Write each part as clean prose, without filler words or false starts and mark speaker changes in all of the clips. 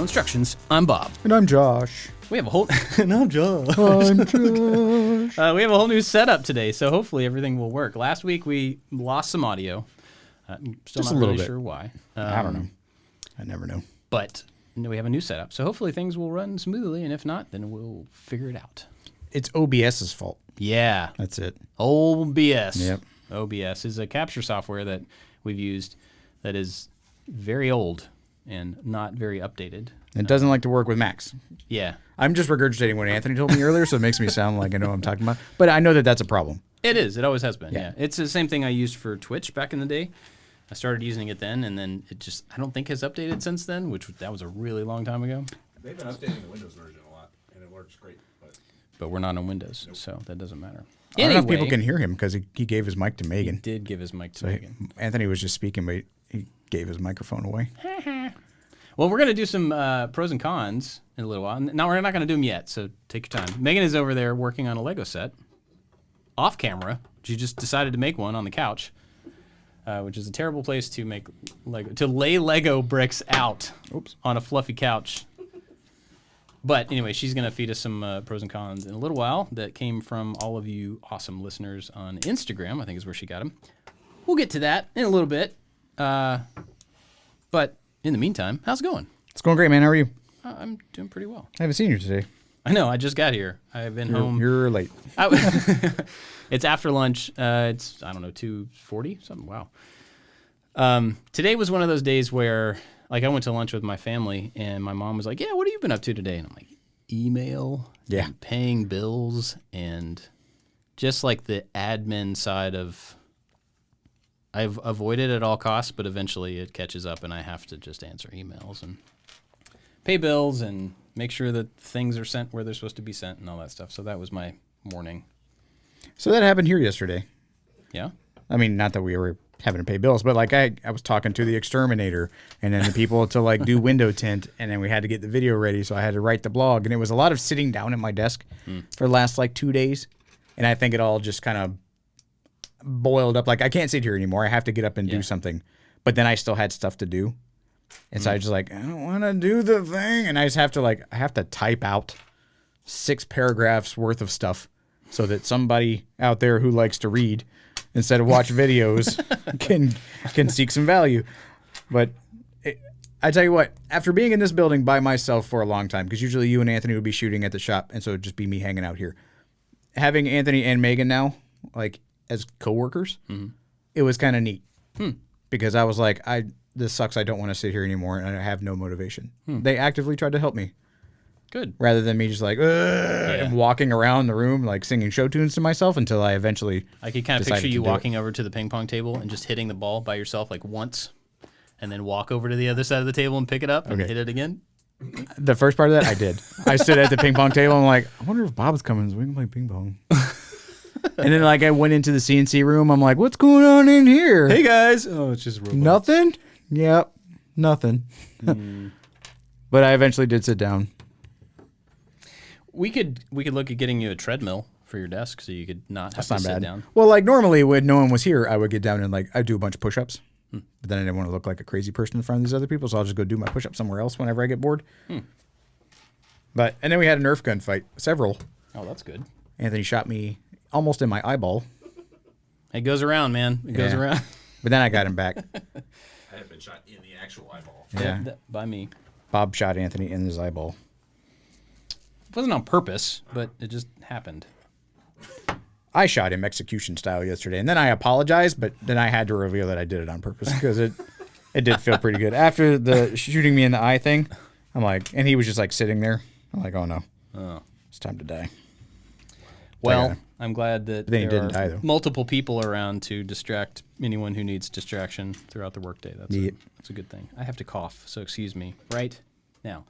Speaker 1: Instructions. I'm Bob.
Speaker 2: And I'm Josh.
Speaker 1: We have a whole... and I'm Josh.
Speaker 2: I'm Josh.
Speaker 1: We have a whole new setup today, so hopefully everything will work. Last week we lost some audio. I'm still
Speaker 2: Just
Speaker 1: not
Speaker 2: a little
Speaker 1: really
Speaker 2: bit.
Speaker 1: sure why.
Speaker 2: I don't know. I never know.
Speaker 1: But we have a new setup, so hopefully things will run smoothly, and if not, then we'll figure it out.
Speaker 2: It's OBS's fault.
Speaker 1: Yeah.
Speaker 2: That's it.
Speaker 1: OBS.
Speaker 2: Yep.
Speaker 1: OBS is a capture software that we've used that is very old and not very updated.
Speaker 2: It doesn't like to work with Macs.
Speaker 1: Yeah.
Speaker 2: I'm just regurgitating what Anthony told me earlier, so it makes me sound like I know what I'm talking about. But I know that that's a problem.
Speaker 1: It is. It always has been.
Speaker 2: Yeah.
Speaker 1: Yeah. It's the same thing I used for Twitch back in the day. I started using it then, and then it just, I don't think has updated since then, that was a really long time ago.
Speaker 3: They've been updating the Windows version a lot, and it works great.
Speaker 1: But we're not on Windows, so that doesn't matter.
Speaker 2: I don't know if people can hear him because he gave his mic to Megan.
Speaker 1: He did give his mic to
Speaker 2: So
Speaker 1: Megan.
Speaker 2: Anthony was just speaking, but he gave his microphone away.
Speaker 1: Well, we're going to do some pros and cons in a little while. Now, we're not going to do them yet, so take your time. Megan is over there working on a Lego set. Off camera. She just decided to make one on the couch, which is a terrible place to make lay Lego bricks out on a fluffy couch. But anyway, she's going to feed us some pros and cons in a little while that came from all of you awesome listeners on Instagram, I think is where she got them. We'll get to that in a little bit. But in the meantime, how's it going?
Speaker 2: It's going great, man. How are you?
Speaker 1: I'm doing pretty well.
Speaker 2: I haven't seen you today.
Speaker 1: I know. I just got here. I've been home.
Speaker 2: You're late.
Speaker 1: It's after lunch. It's, I don't know, 2:40, something. Wow. Today was one of those days where, like, I went to lunch with my family, and my mom was like, yeah, what have you been up to today? And I'm like, email, and paying bills, and just like the admin side of, I've avoided at all costs, but eventually it catches up, and I have to just answer emails and pay bills and make sure that things are sent where they're supposed to be sent and all that stuff. So that was my morning.
Speaker 2: So that happened here yesterday.
Speaker 1: Yeah?
Speaker 2: I mean, not that we were having to pay bills, but like I was talking to the exterminator and then the people to like do window tint, and then we had to get the video ready, so I had to write the blog, and it was a lot of sitting down at my desk for the last like 2 days, and I think it all just kind of boiled up. Like, I can't sit here anymore. I have to get up and do something, but then I still had stuff to do, and so I just like, I don't want to do the thing, and I just have to I have to type out 6 paragraphs worth of stuff so that somebody out there who likes to read instead of watch videos can seek some value. But I tell you what, after being in this building by myself for a long time, because usually you and Anthony would be shooting at the shop, and so it'd just be me hanging out here. Having Anthony and Megan now, like, as coworkers, it was kind of neat. Because I was like, this sucks, I don't want to sit here anymore, and I have no motivation. They actively tried to help me.
Speaker 1: Good.
Speaker 2: Rather than me just like, and walking around the room, like singing show tunes to myself until I eventually
Speaker 1: I could kind of picture you walking over to the ping pong table and just hitting the ball by yourself like once, and then walk over to the other side of the table and pick it up and hit it again.
Speaker 2: The first part of that, I did. I stood at the ping pong table and I'm like, I wonder if Bob's coming so we can play ping pong. And then like I went into the CNC room. I'm like, what's going on in here?
Speaker 1: Hey guys. Oh, it's just robots.
Speaker 2: Nothing? Yep. Nothing. But I eventually did sit down.
Speaker 1: We could look at getting you a treadmill for your desk so you could not have to sit down.
Speaker 2: Well, like normally when no one was here, I would get down and like I'd do a bunch of push-ups. But then I didn't want to look like a crazy person in front of these other people, so I'll just go do my push-ups somewhere else whenever I get bored. And then we had a Nerf gun fight. Several.
Speaker 1: Oh, that's good.
Speaker 2: Anthony shot me almost in my eyeball.
Speaker 1: It goes around, man. It goes around.
Speaker 2: But then I got him back.
Speaker 3: I have been shot in the actual eyeball.
Speaker 2: Yeah.
Speaker 1: By me.
Speaker 2: Bob shot Anthony in his eyeball.
Speaker 1: It wasn't on purpose, but it just happened.
Speaker 2: I shot him execution style yesterday, and then I apologized, but then I had to reveal that I did it on purpose because it did feel pretty good. After the shooting me in the eye thing, I'm like, and he was just like sitting there. I'm like, oh no, it's time to die.
Speaker 1: Well, I'm glad that
Speaker 2: then he
Speaker 1: there
Speaker 2: didn't die, though.
Speaker 1: multiple people around to distract anyone who needs distraction throughout the workday. That's a good thing. I have to cough, so excuse me right now.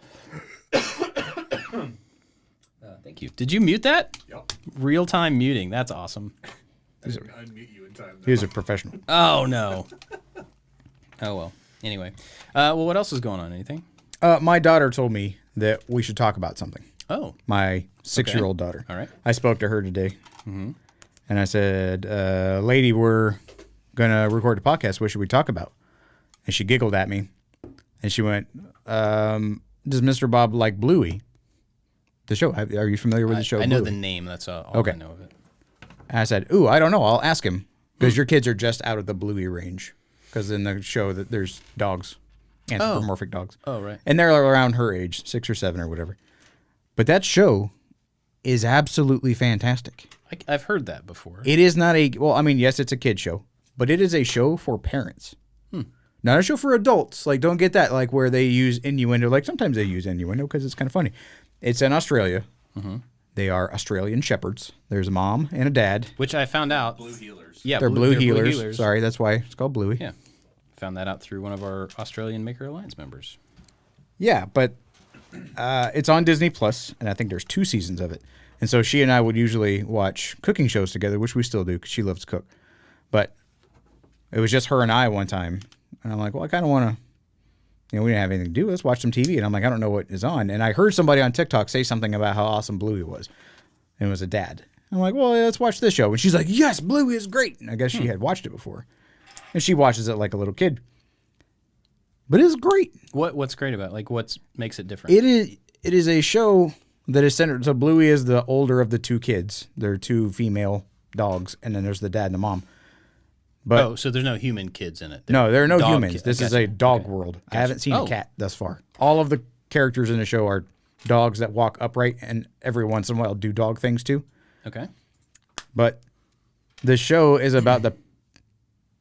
Speaker 1: Thank you. Did you mute that?
Speaker 3: Yep.
Speaker 1: Real-time muting. That's awesome.
Speaker 3: I didn't unmute you in time.
Speaker 2: He was a professional.
Speaker 1: Oh, no. Oh, well. Anyway. Well, what else is going on? Anything?
Speaker 2: My daughter told me that we should talk about something.
Speaker 1: Oh.
Speaker 2: My 6-year-old daughter.
Speaker 1: All right.
Speaker 2: I spoke to her today. And I said, lady, we're going to record a podcast. What should we talk about? And she giggled at me. And she went, does Mr. Bob like Bluey? The show. Are you familiar with the show?
Speaker 1: I know
Speaker 2: Bluey?
Speaker 1: the name. That's all
Speaker 2: Okay.
Speaker 1: I know of it.
Speaker 2: And I said, ooh, I don't know. I'll ask him. Because your kids are just out of the Bluey range. Because in the show that there's dogs. Anthropomorphic dogs.
Speaker 1: Oh, right.
Speaker 2: And they're around her age, 6 or 7 or whatever. But that show is absolutely fantastic.
Speaker 1: I've heard that before.
Speaker 2: It is not a, well, I mean, yes, it's a kid show. But it is a show for parents. Not a show for adults. Like, don't get that, like, where they use innuendo. Like, sometimes they use innuendo because it's kind of funny. It's in Australia. They are Australian shepherds. There's a mom and a dad.
Speaker 1: Which I found out.
Speaker 3: Blue healers.
Speaker 1: Yeah,
Speaker 2: They're blue healers. Sorry, that's why it's called Bluey.
Speaker 1: Yeah. Found that out through one of our Australian Maker Alliance members.
Speaker 2: Yeah, but it's on Disney Plus, and I think there's 2 seasons of it. And so she and I would usually watch cooking shows together, which we still do because she loves to cook. But it was just her and I one time. And I'm like, well, I kind of want to, we didn't have anything to do. Let's watch some TV. And I'm like, I don't know what is on. And I heard somebody on TikTok say something about how awesome Bluey was. And it was a dad. I'm like, well, let's watch this show. And she's like, yes, Bluey is great. And I guess she had watched it before. And she watches it like a little kid. But it's great.
Speaker 1: What's great about it? Like, what makes it different?
Speaker 2: It is a show that is centered. So Bluey is the older of the 2 kids. They're 2 female dogs. And then there's the dad and the mom. But
Speaker 1: so there's no human kids in it.
Speaker 2: No, there are no
Speaker 1: dog
Speaker 2: humans.
Speaker 1: kids.
Speaker 2: This is a dog world. I haven't seen a cat thus far. All of the characters in the show are dogs that walk upright and every once in a while do dog things too.
Speaker 1: Okay.
Speaker 2: But the show is about the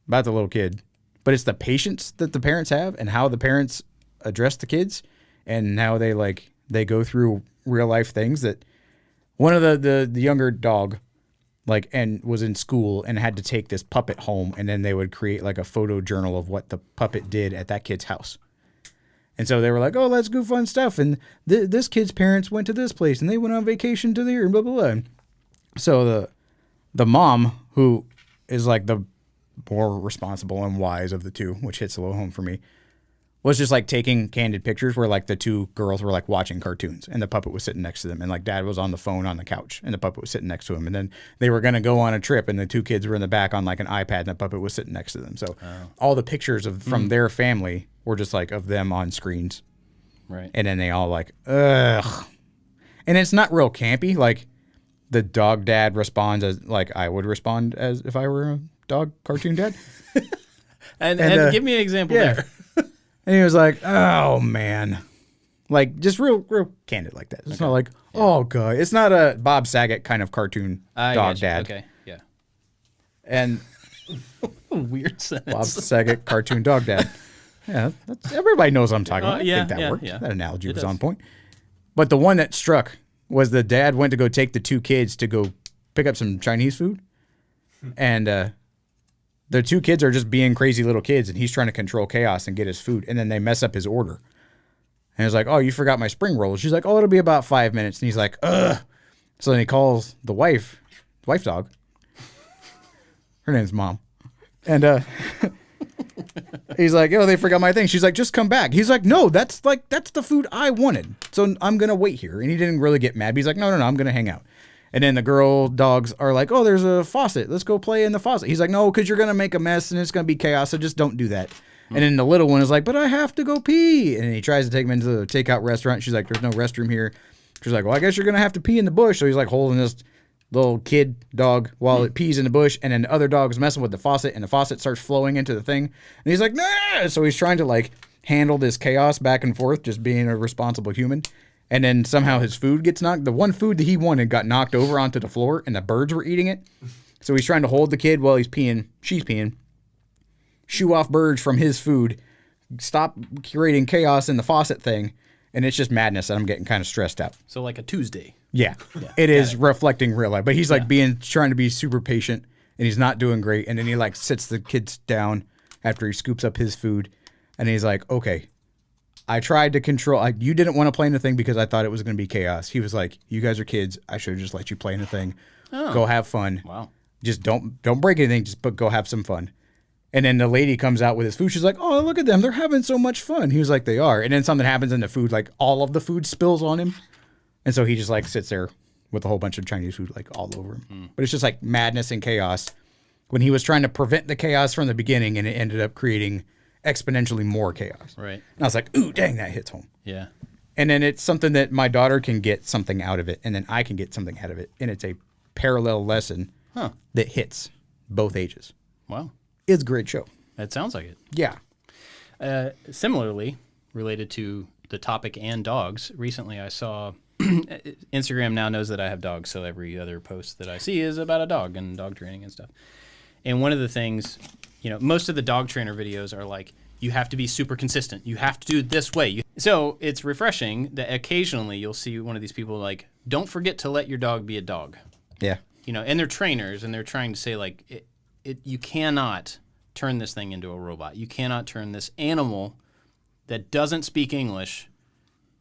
Speaker 2: little kid. But it's the patience that the parents have and how the parents address the kids and how they go through real life things that one of the younger dog and was in school and had to take this puppet home, and then they would create like a photo journal of what the puppet did at that kid's house. And so they were like, oh, let's do fun stuff. And this kid's parents went to this place and they went on vacation to there and blah, blah, blah. So the mom, who is like the more responsible and wise of the 2, which hits a little home for me, was just like taking candid pictures where like the 2 girls were like watching cartoons and the puppet was sitting next to them, and like dad was on the phone on the couch and the puppet was sitting next to him, and then they were going to go on a trip and the 2 kids were in the back on like an iPad and the puppet was sitting next to them. So all the pictures from their family were just like of them on screens.
Speaker 1: Right.
Speaker 2: And then they all like, ugh. And it's not real campy. Like the dog dad responds as like I would respond as if I were a dog cartoon dad.
Speaker 1: and give me an example there.
Speaker 2: And he was like, oh, man. Like, just real candid like that. It's not like, oh, God. It's not a Bob Saget kind of cartoon dog dad.
Speaker 1: Okay, yeah.
Speaker 2: And
Speaker 1: Weird sentence.
Speaker 2: Bob Saget cartoon dog dad. Yeah, everybody knows what I'm talking about. I think that worked.
Speaker 1: Yeah.
Speaker 2: That analogy was
Speaker 1: does.
Speaker 2: on point. But the one that struck was the dad went to go take the 2 kids to go pick up some Chinese food. And the 2 kids are just being crazy little kids, and he's trying to control chaos and get his food, and then they mess up his order. And he's like, oh, you forgot my spring rolls. She's like, oh, it'll be about 5 minutes. And he's like, ugh. So then he calls the wife dog. Her name's Mom. And he's like, oh, they forgot my thing. She's like, just come back. He's like, no, that's the food I wanted. So I'm going to wait here. And he didn't really get mad. He's like, no, I'm going to hang out. And then the girl dogs are like, oh, there's a faucet. Let's go play in the faucet. He's like, no, because you're going to make a mess and it's going to be chaos. So just don't do that. And then the little one is like, but I have to go pee. And he tries to take him into the takeout restaurant. She's like, there's no restroom here. She's like, well, I guess you're going to have to pee in the bush. So he's like holding this little kid dog while it pees in the bush. And then the other dog's messing with the faucet and the faucet starts flowing into the thing. And he's like, nah. So he's trying to like handle this chaos back and forth, just being a responsible human. And then somehow his food gets knocked. The one food that he wanted got knocked over onto the floor, and the birds were eating it. So he's trying to hold the kid while he's peeing. She's peeing. Shoo off birds from his food. Stop creating chaos in the faucet thing. And it's just madness, and I'm getting kind of stressed out.
Speaker 1: So like a Tuesday.
Speaker 2: Yeah. It is reflecting real life. But he's like trying to be super patient, and he's not doing great. And then he like sits the kids down after he scoops up his food. And he's like, okay. I tried to control. You didn't want to play in the thing because I thought it was going to be chaos. He was like, "You guys are kids. I should have just let you play in the thing. Go have fun.
Speaker 1: Wow.
Speaker 2: Just don't break anything. But go have some fun." And then the lady comes out with his food. She's like, "Oh, look at them. They're having so much fun." He was like, "They are." And then something happens in the food, like all of the food spills on him, and so he just like sits there with a whole bunch of Chinese food like all over him. But it's just like madness and chaos. When he was trying to prevent the chaos from the beginning, and it ended up creating exponentially more chaos.
Speaker 1: Right.
Speaker 2: And I was like, ooh, dang, that hits home.
Speaker 1: Yeah.
Speaker 2: And then it's something that my daughter can get something out of it, and then I can get something out of it. And it's a parallel lesson that hits both ages.
Speaker 1: Wow.
Speaker 2: It's a great show.
Speaker 1: That sounds like it.
Speaker 2: Yeah.
Speaker 1: Similarly, related to the topic and dogs, recently I saw Instagram now knows that I have dogs, so every other post that I see is about a dog and dog training and stuff. And one of the things, most of the dog trainer videos are like, you have to be super consistent. You have to do it this way. So it's refreshing that occasionally you'll see one of these people like, don't forget to let your dog be a dog.
Speaker 2: Yeah.
Speaker 1: And they're trainers and they're trying to say like, you cannot turn this thing into a robot. You cannot turn this animal that doesn't speak English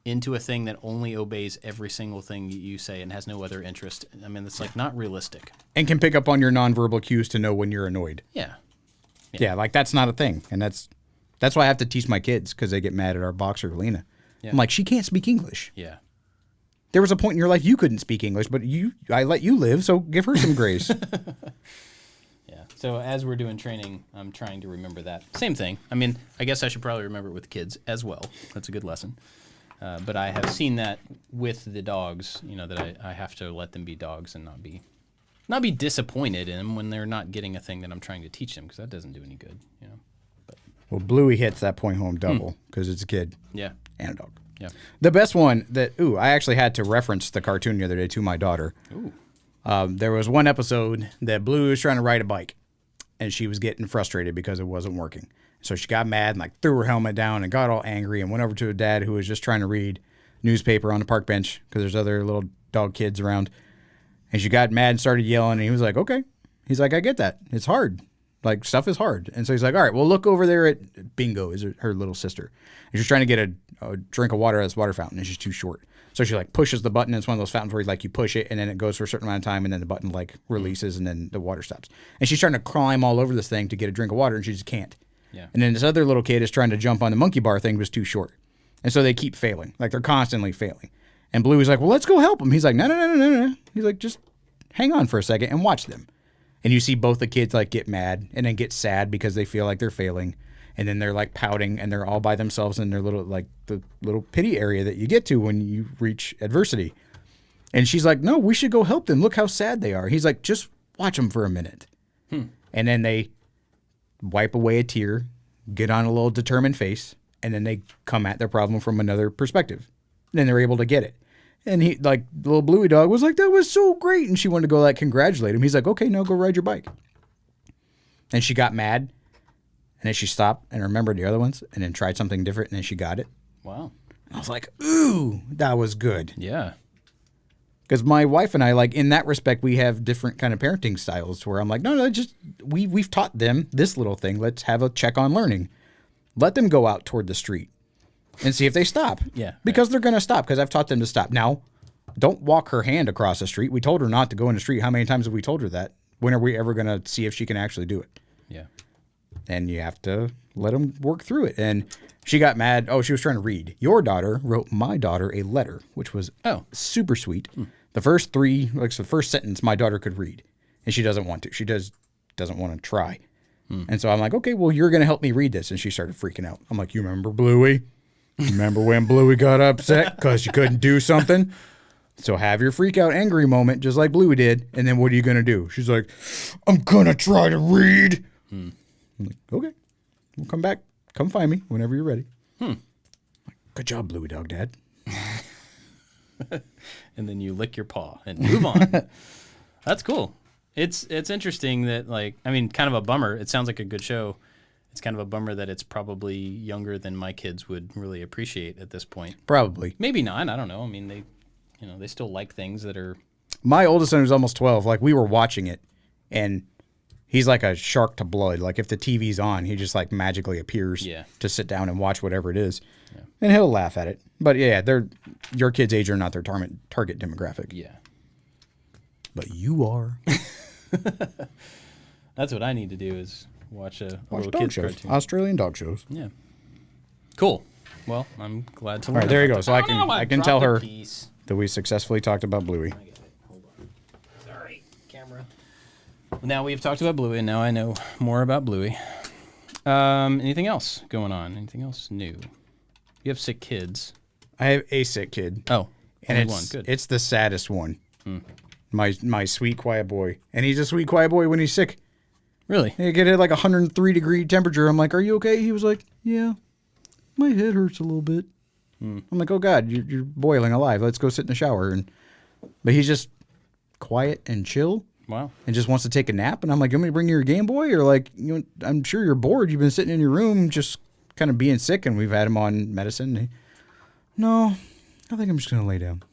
Speaker 1: into a thing that only obeys every single thing you say and has no other interest. I mean, it's like not realistic.
Speaker 2: And can pick up on your nonverbal cues to know when you're annoyed.
Speaker 1: Yeah.
Speaker 2: Yeah, like that's not a thing. And that's why I have to teach my kids because they get mad at our boxer, Lena. Yeah. I'm like, she can't speak English.
Speaker 1: Yeah.
Speaker 2: There was a point in your life you couldn't speak English, but I let you live, so give her some grace.
Speaker 1: Yeah. So as we're doing training, I'm trying to remember that. Same thing. I mean, I guess I should probably remember it with kids as well. That's a good lesson. But I have seen that with the dogs, that I have to let them be dogs and not be disappointed in them when they're not getting a thing that I'm trying to teach them, because that doesn't do any good, But.
Speaker 2: Well, Bluey hits that point home double because it's a kid and a dog.
Speaker 1: Yeah.
Speaker 2: The best one I actually had to reference the cartoon the other day to my daughter.
Speaker 1: Ooh.
Speaker 2: There was one episode that Bluey was trying to ride a bike, and she was getting frustrated because it wasn't working. So she got mad and threw her helmet down and got all angry and went over to her dad, who was just trying to read newspaper on the park bench because there's other little dog kids around. And she got mad and started yelling, and he was like, okay. He's like, I get that. It's hard. Like, stuff is hard. And so he's like, all right, well, look over there at Bingo, is her little sister. And she's trying to get a drink of water out of this water fountain, and she's too short. So she pushes the button. It's one of those fountains where you push it, and then it goes for a certain amount of time, and then the button releases, and then the water stops. And she's trying to climb all over this thing to get a drink of water, and she just can't.
Speaker 1: Yeah.
Speaker 2: And then this other little kid is trying to jump on the monkey bar thing, but it's too short. And so they keep failing. They're constantly failing. And Bluey's like, well, let's go help him. He's like, no. He's like, just hang on for a second and watch them. And you see both the kids get mad and then get sad because they feel like they're failing. And then they're pouting, and they're all by themselves in their little, the little pity area that you get to when you reach adversity. And she's like, no, we should go help them. Look how sad they are. He's like, just watch them for a minute. And then they wipe away a tear, get on a little determined face, and then they come at their problem from another perspective. And then they're able to get it. And he, the little Bluey dog was like, that was so great. And she wanted to go congratulate him. He's like, okay, no, go ride your bike. And she got mad. And then she stopped and remembered the other ones and then tried something different, and then she got it. Wow. I was like, ooh, that was good.
Speaker 1: Yeah.
Speaker 2: Because my wife and I, in that respect, we have different kind of parenting styles where I'm like, no, just, we've taught them this little thing. Let's have a check on learning. Let them go out toward the street and see if they stop.
Speaker 1: Yeah.
Speaker 2: Because they're going to stop because I've taught them to stop. Now, don't walk her hand across the street. We told her not to go in the street. How many times have we told her that? When are we ever going to see if she can actually do it?
Speaker 1: Yeah.
Speaker 2: And you have to let them work through it. And she got mad. Oh, she was trying to read. Your daughter wrote my daughter a letter, which was super sweet. The first three, the first sentence, my daughter could read. And she doesn't want to. She doesn't want to try. And so I'm like, okay, well, you're going to help me read this. And she started freaking out. I'm like, you remember Bluey? Remember when Bluey got upset because you couldn't do something? So have your freak out angry moment just like Bluey did. And then what are you going to do? She's like, I'm going to try to read. I'm like, okay, we'll come back. Come find me whenever you're ready. Good job, Bluey Dog Dad.
Speaker 1: And then you lick your paw and move on. That's cool. It's interesting that kind of a bummer. It sounds like a good show. It's kind of a bummer that it's probably younger than my kids would really appreciate at this point.
Speaker 2: Probably.
Speaker 1: Maybe not. I don't know. I mean, they still like things that are.
Speaker 2: My oldest son, who's almost 12, we were watching it, and he's like a shark to blood. If the TV's on, he just magically appears to sit down and watch whatever it is. Yeah. And he'll laugh at it. But yeah, your kids' age are not their target demographic.
Speaker 1: Yeah.
Speaker 2: But you are.
Speaker 1: That's what I need to do is watch a little
Speaker 2: dog
Speaker 1: kids
Speaker 2: shows.
Speaker 1: cartoon.
Speaker 2: Australian dog shows.
Speaker 1: Yeah. Cool. Well, I'm glad to learn.
Speaker 2: All right, there you go.
Speaker 1: that.
Speaker 2: So I can tell her
Speaker 1: Piece.
Speaker 2: that we successfully talked about Bluey.
Speaker 1: I get it. Hold on. Sorry, camera. Now we've talked about Bluey, and now I know more about Bluey. Anything else going on? Anything else new? You have sick kids.
Speaker 2: I have a sick kid.
Speaker 1: Oh,
Speaker 2: and
Speaker 1: only
Speaker 2: it's
Speaker 1: one. Good.
Speaker 2: it's the saddest one. My sweet quiet boy, and he's a sweet quiet boy when he's sick.
Speaker 1: Really?
Speaker 2: He get at like 103-degree temperature. I'm like, "Are you okay?" He was like, "Yeah, my head hurts a little bit." I'm like, "Oh God, you're boiling alive. Let's go sit in the shower." But he's just quiet and chill.
Speaker 1: Wow.
Speaker 2: And just wants to take a nap. And I'm like, "You want me to bring you your Game Boy?" Or like, I'm sure you're bored. You've been sitting in your room just kind of being sick, and we've had him on medicine. No, I think I'm just gonna lay down.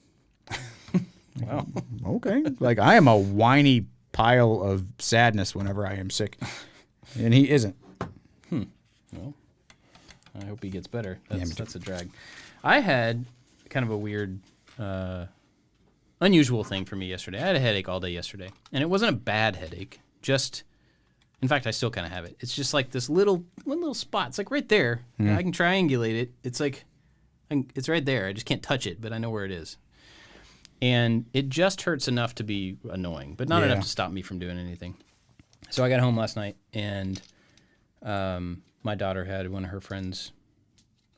Speaker 1: Wow.
Speaker 2: Okay. Like, I am a whiny pile of sadness whenever I am sick, and he isn't.
Speaker 1: Well, I hope he gets better.
Speaker 2: me
Speaker 1: That's a drag. I had kind of a weird, unusual thing for me yesterday. I had a headache all day yesterday, and it wasn't a bad headache. Just, in fact, I still kind of have it. It's just like this one little spot. It's like right there. I can triangulate it. It's like, it's right there. I just can't touch it, but I know where it is. And it just hurts enough to be annoying, but not enough to stop me from doing anything. So I got home last night, and my daughter had one of her friends,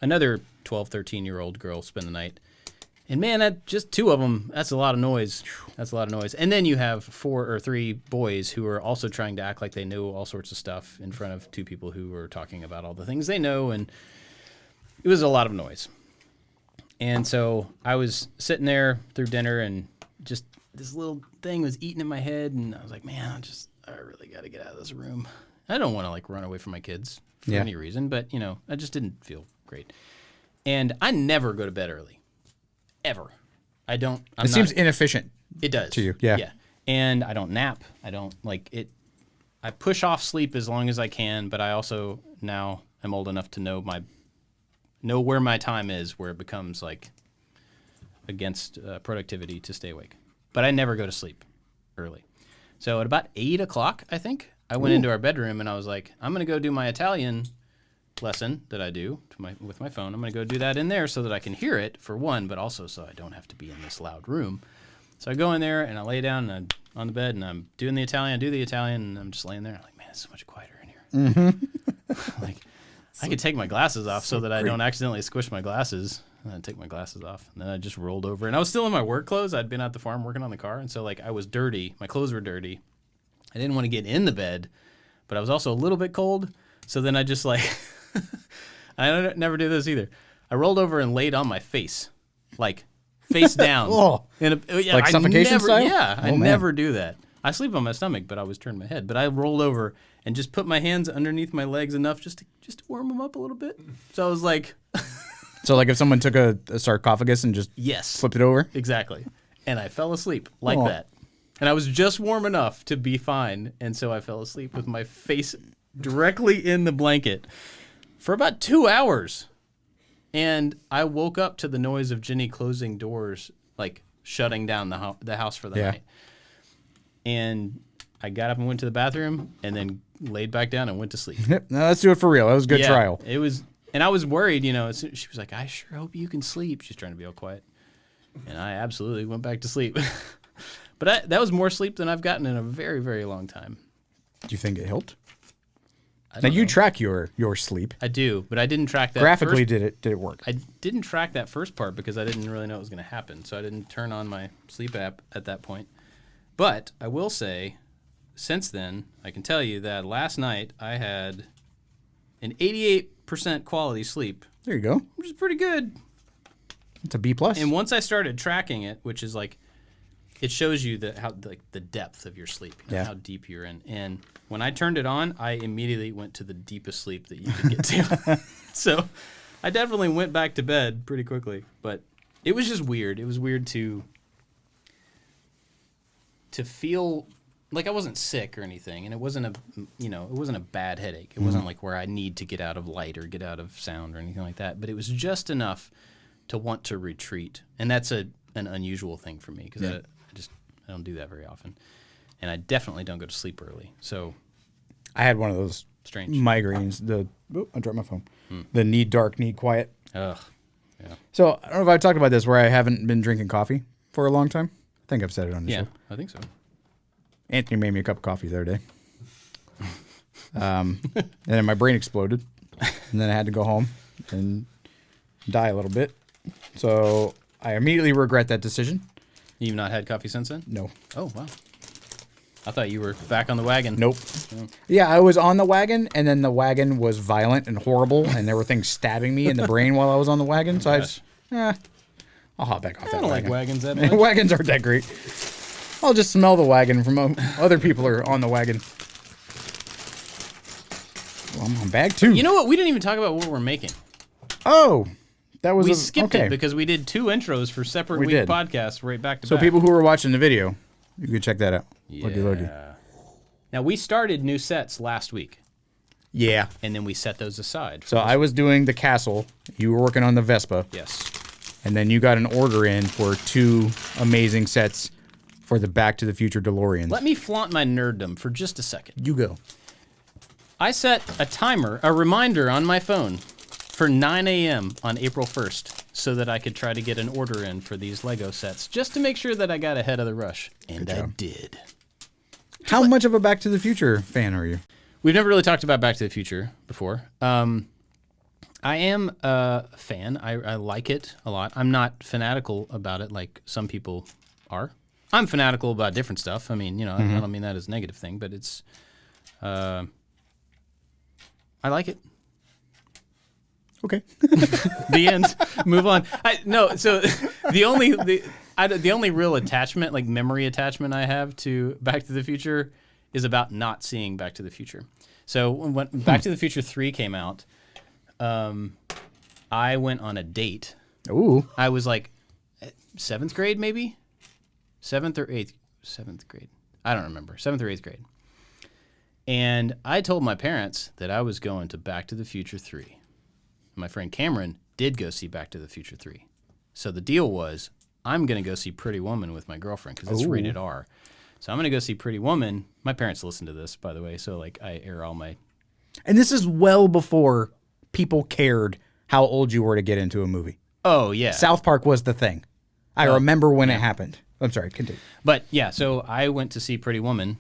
Speaker 1: another 12, 13-year-old girl, spend the night. And man, that just two of them, that's a lot of noise. That's a lot of noise. And then you have 4 or 3 boys who are also trying to act like they know all sorts of stuff in front of 2 people who are talking about all the things they know. And it was a lot of noise. And so I was sitting there through dinner, and just this little thing was eating in my head. And I was like, man, I really got to get out of this room. I don't want to like run away from my kids for any reason, but I just didn't feel great. And I never go to bed early. Ever. I don't.
Speaker 2: It seems inefficient.
Speaker 1: It does.
Speaker 2: To you. Yeah.
Speaker 1: Yeah. And I don't nap. I don't like it. I push off sleep as long as I can, but I also now am old enough to know where my time is, where it becomes like against productivity to stay awake. But I never go to sleep early. So at about 8 o'clock, I think, I went into our bedroom and I was like, I'm going to go do my Italian lesson that I do with my phone. I'm going to go do that in there so that I can hear it, for one, but also so I don't have to be in this loud room. So I go in there and I lay down and on the bed and I'm doing the Italian. I do the Italian and I'm just laying there. I'm like, man, it's so much quieter in here. Mm-hmm. Like, I could take my glasses off so that I don't accidentally squish my glasses. And then take my glasses off. And then I just rolled over. And I was still in my work clothes. I'd been at the farm working on the car. And so, like, I was dirty. My clothes were dirty. I didn't want to get in the bed, but I was also a little bit cold. So then I just, like, I never do this either. I rolled over and laid on my face, like, face down.
Speaker 2: Like suffocation style?
Speaker 1: Yeah, I never do that. I sleep on my stomach, but I always turn my head. But I rolled over and just put my hands underneath my legs enough just to warm them up a little bit. So I was like...
Speaker 2: So like if someone took a sarcophagus and just flipped it over?
Speaker 1: Exactly. And I fell asleep like that. And I was just warm enough to be fine. And so I fell asleep with my face directly in the blanket for about 2 hours. And I woke up to the noise of Jenny closing doors, like shutting down the house for the night. And I got up and went to the bathroom and then laid back down and went to sleep.
Speaker 2: Yep. Now let's do it for real. That was a good trial.
Speaker 1: It was, and I was worried, she was like, I sure hope you can sleep. She's trying to be all quiet. And I absolutely went back to sleep. But that was more sleep than I've gotten in a very, very long time.
Speaker 2: Do you think it helped? Now you track your sleep.
Speaker 1: I do, but I didn't track that.
Speaker 2: Graphically, did it work?
Speaker 1: I didn't track that first part because I didn't really know it was going to happen. So I didn't turn on my sleep app at that point. But I will say, since then, I can tell you that last night I had an 88% quality sleep.
Speaker 2: There you go.
Speaker 1: Which is pretty good.
Speaker 2: It's a B+.
Speaker 1: And once I started tracking it, which is like, it shows you the depth of your sleep, how deep you're in. And when I turned it on, I immediately went to the deepest sleep that you could get to. So I definitely went back to bed pretty quickly. But it was just weird. It was weird to feel like I wasn't sick or anything, and it wasn't a bad headache. It wasn't like where I need to get out of light or get out of sound or anything like that. But it was just enough to want to retreat, and that's an unusual thing for me because I don't do that very often, and I definitely don't go to sleep early. So
Speaker 2: I had one of those
Speaker 1: strange
Speaker 2: migraines. I dropped my phone. The need dark, need quiet.
Speaker 1: Ugh. Yeah.
Speaker 2: So I don't know if I've talked about this where I haven't been drinking coffee for a long time. I think I've said it on the show.
Speaker 1: Yeah, I think so.
Speaker 2: Anthony made me a cup of coffee the other day. And then my brain exploded. And then I had to go home and die a little bit. So I immediately regret that decision.
Speaker 1: You've not had coffee since then?
Speaker 2: No.
Speaker 1: Oh, wow. I thought you were back on the wagon.
Speaker 2: Nope. Yeah, I was on the wagon, and then the wagon was violent and horrible, and there were things stabbing me in the brain while I was on the wagon. So I just, I'll hop back off that
Speaker 1: I don't
Speaker 2: wagon.
Speaker 1: like wagons that much.
Speaker 2: Wagons aren't that great. I'll just smell the wagon from other people are on the wagon. Well, I'm on bag 2.
Speaker 1: You know what? We didn't even talk about what we're making.
Speaker 2: Oh, that was
Speaker 1: We skipped
Speaker 2: okay.
Speaker 1: it because we did 2 intros for separate
Speaker 2: We
Speaker 1: week
Speaker 2: did.
Speaker 1: podcasts right back to
Speaker 2: So
Speaker 1: back.
Speaker 2: people who were watching the video, you can check that out. Looky, looky.
Speaker 1: Now, we started new sets last week,
Speaker 2: Yeah.
Speaker 1: and then we set those aside.
Speaker 2: So I was doing the castle. You were working on the Vespa.
Speaker 1: Yes.
Speaker 2: And then you got an order in for 2 amazing sets for the Back to the Future DeLoreans.
Speaker 1: Let me flaunt my nerddom for just a second.
Speaker 2: you go.
Speaker 1: I set a reminder on my phone for 9 a.m. on April 1st so that I could try to get an order in for these Lego sets, just to make sure that I got ahead of the rush. And I did.
Speaker 2: How much of a Back to the Future fan are you?
Speaker 1: We've never really talked about Back to the Future before. I am a fan. I like it a lot. I'm not fanatical about it like some people are. I'm fanatical about different stuff. I mean, I don't mean that as a negative thing, but it's... I like it.
Speaker 2: Okay.
Speaker 1: The end. Move on. So the only real attachment, like memory attachment I have to Back to the Future is about not seeing Back to the Future. So when Back to the Future 3 came out, I went on a date.
Speaker 2: Ooh.
Speaker 1: I was like 7th grade, maybe? 7th or 8th? 7th grade. I don't remember. 7th or 8th grade. And I told my parents that I was going to Back to the Future 3. My friend Cameron did go see Back to the Future 3. So the deal was, I'm going to go see Pretty Woman with my girlfriend because it's rated R. So I'm going to go see Pretty Woman. My parents listen to this, by the way, so like I air all my...
Speaker 2: And this is well before people cared how old you were to get into a movie.
Speaker 1: Oh, yeah.
Speaker 2: South Park was the thing. I remember when it happened. I'm sorry, continue.
Speaker 1: But yeah, so I went to see Pretty Woman,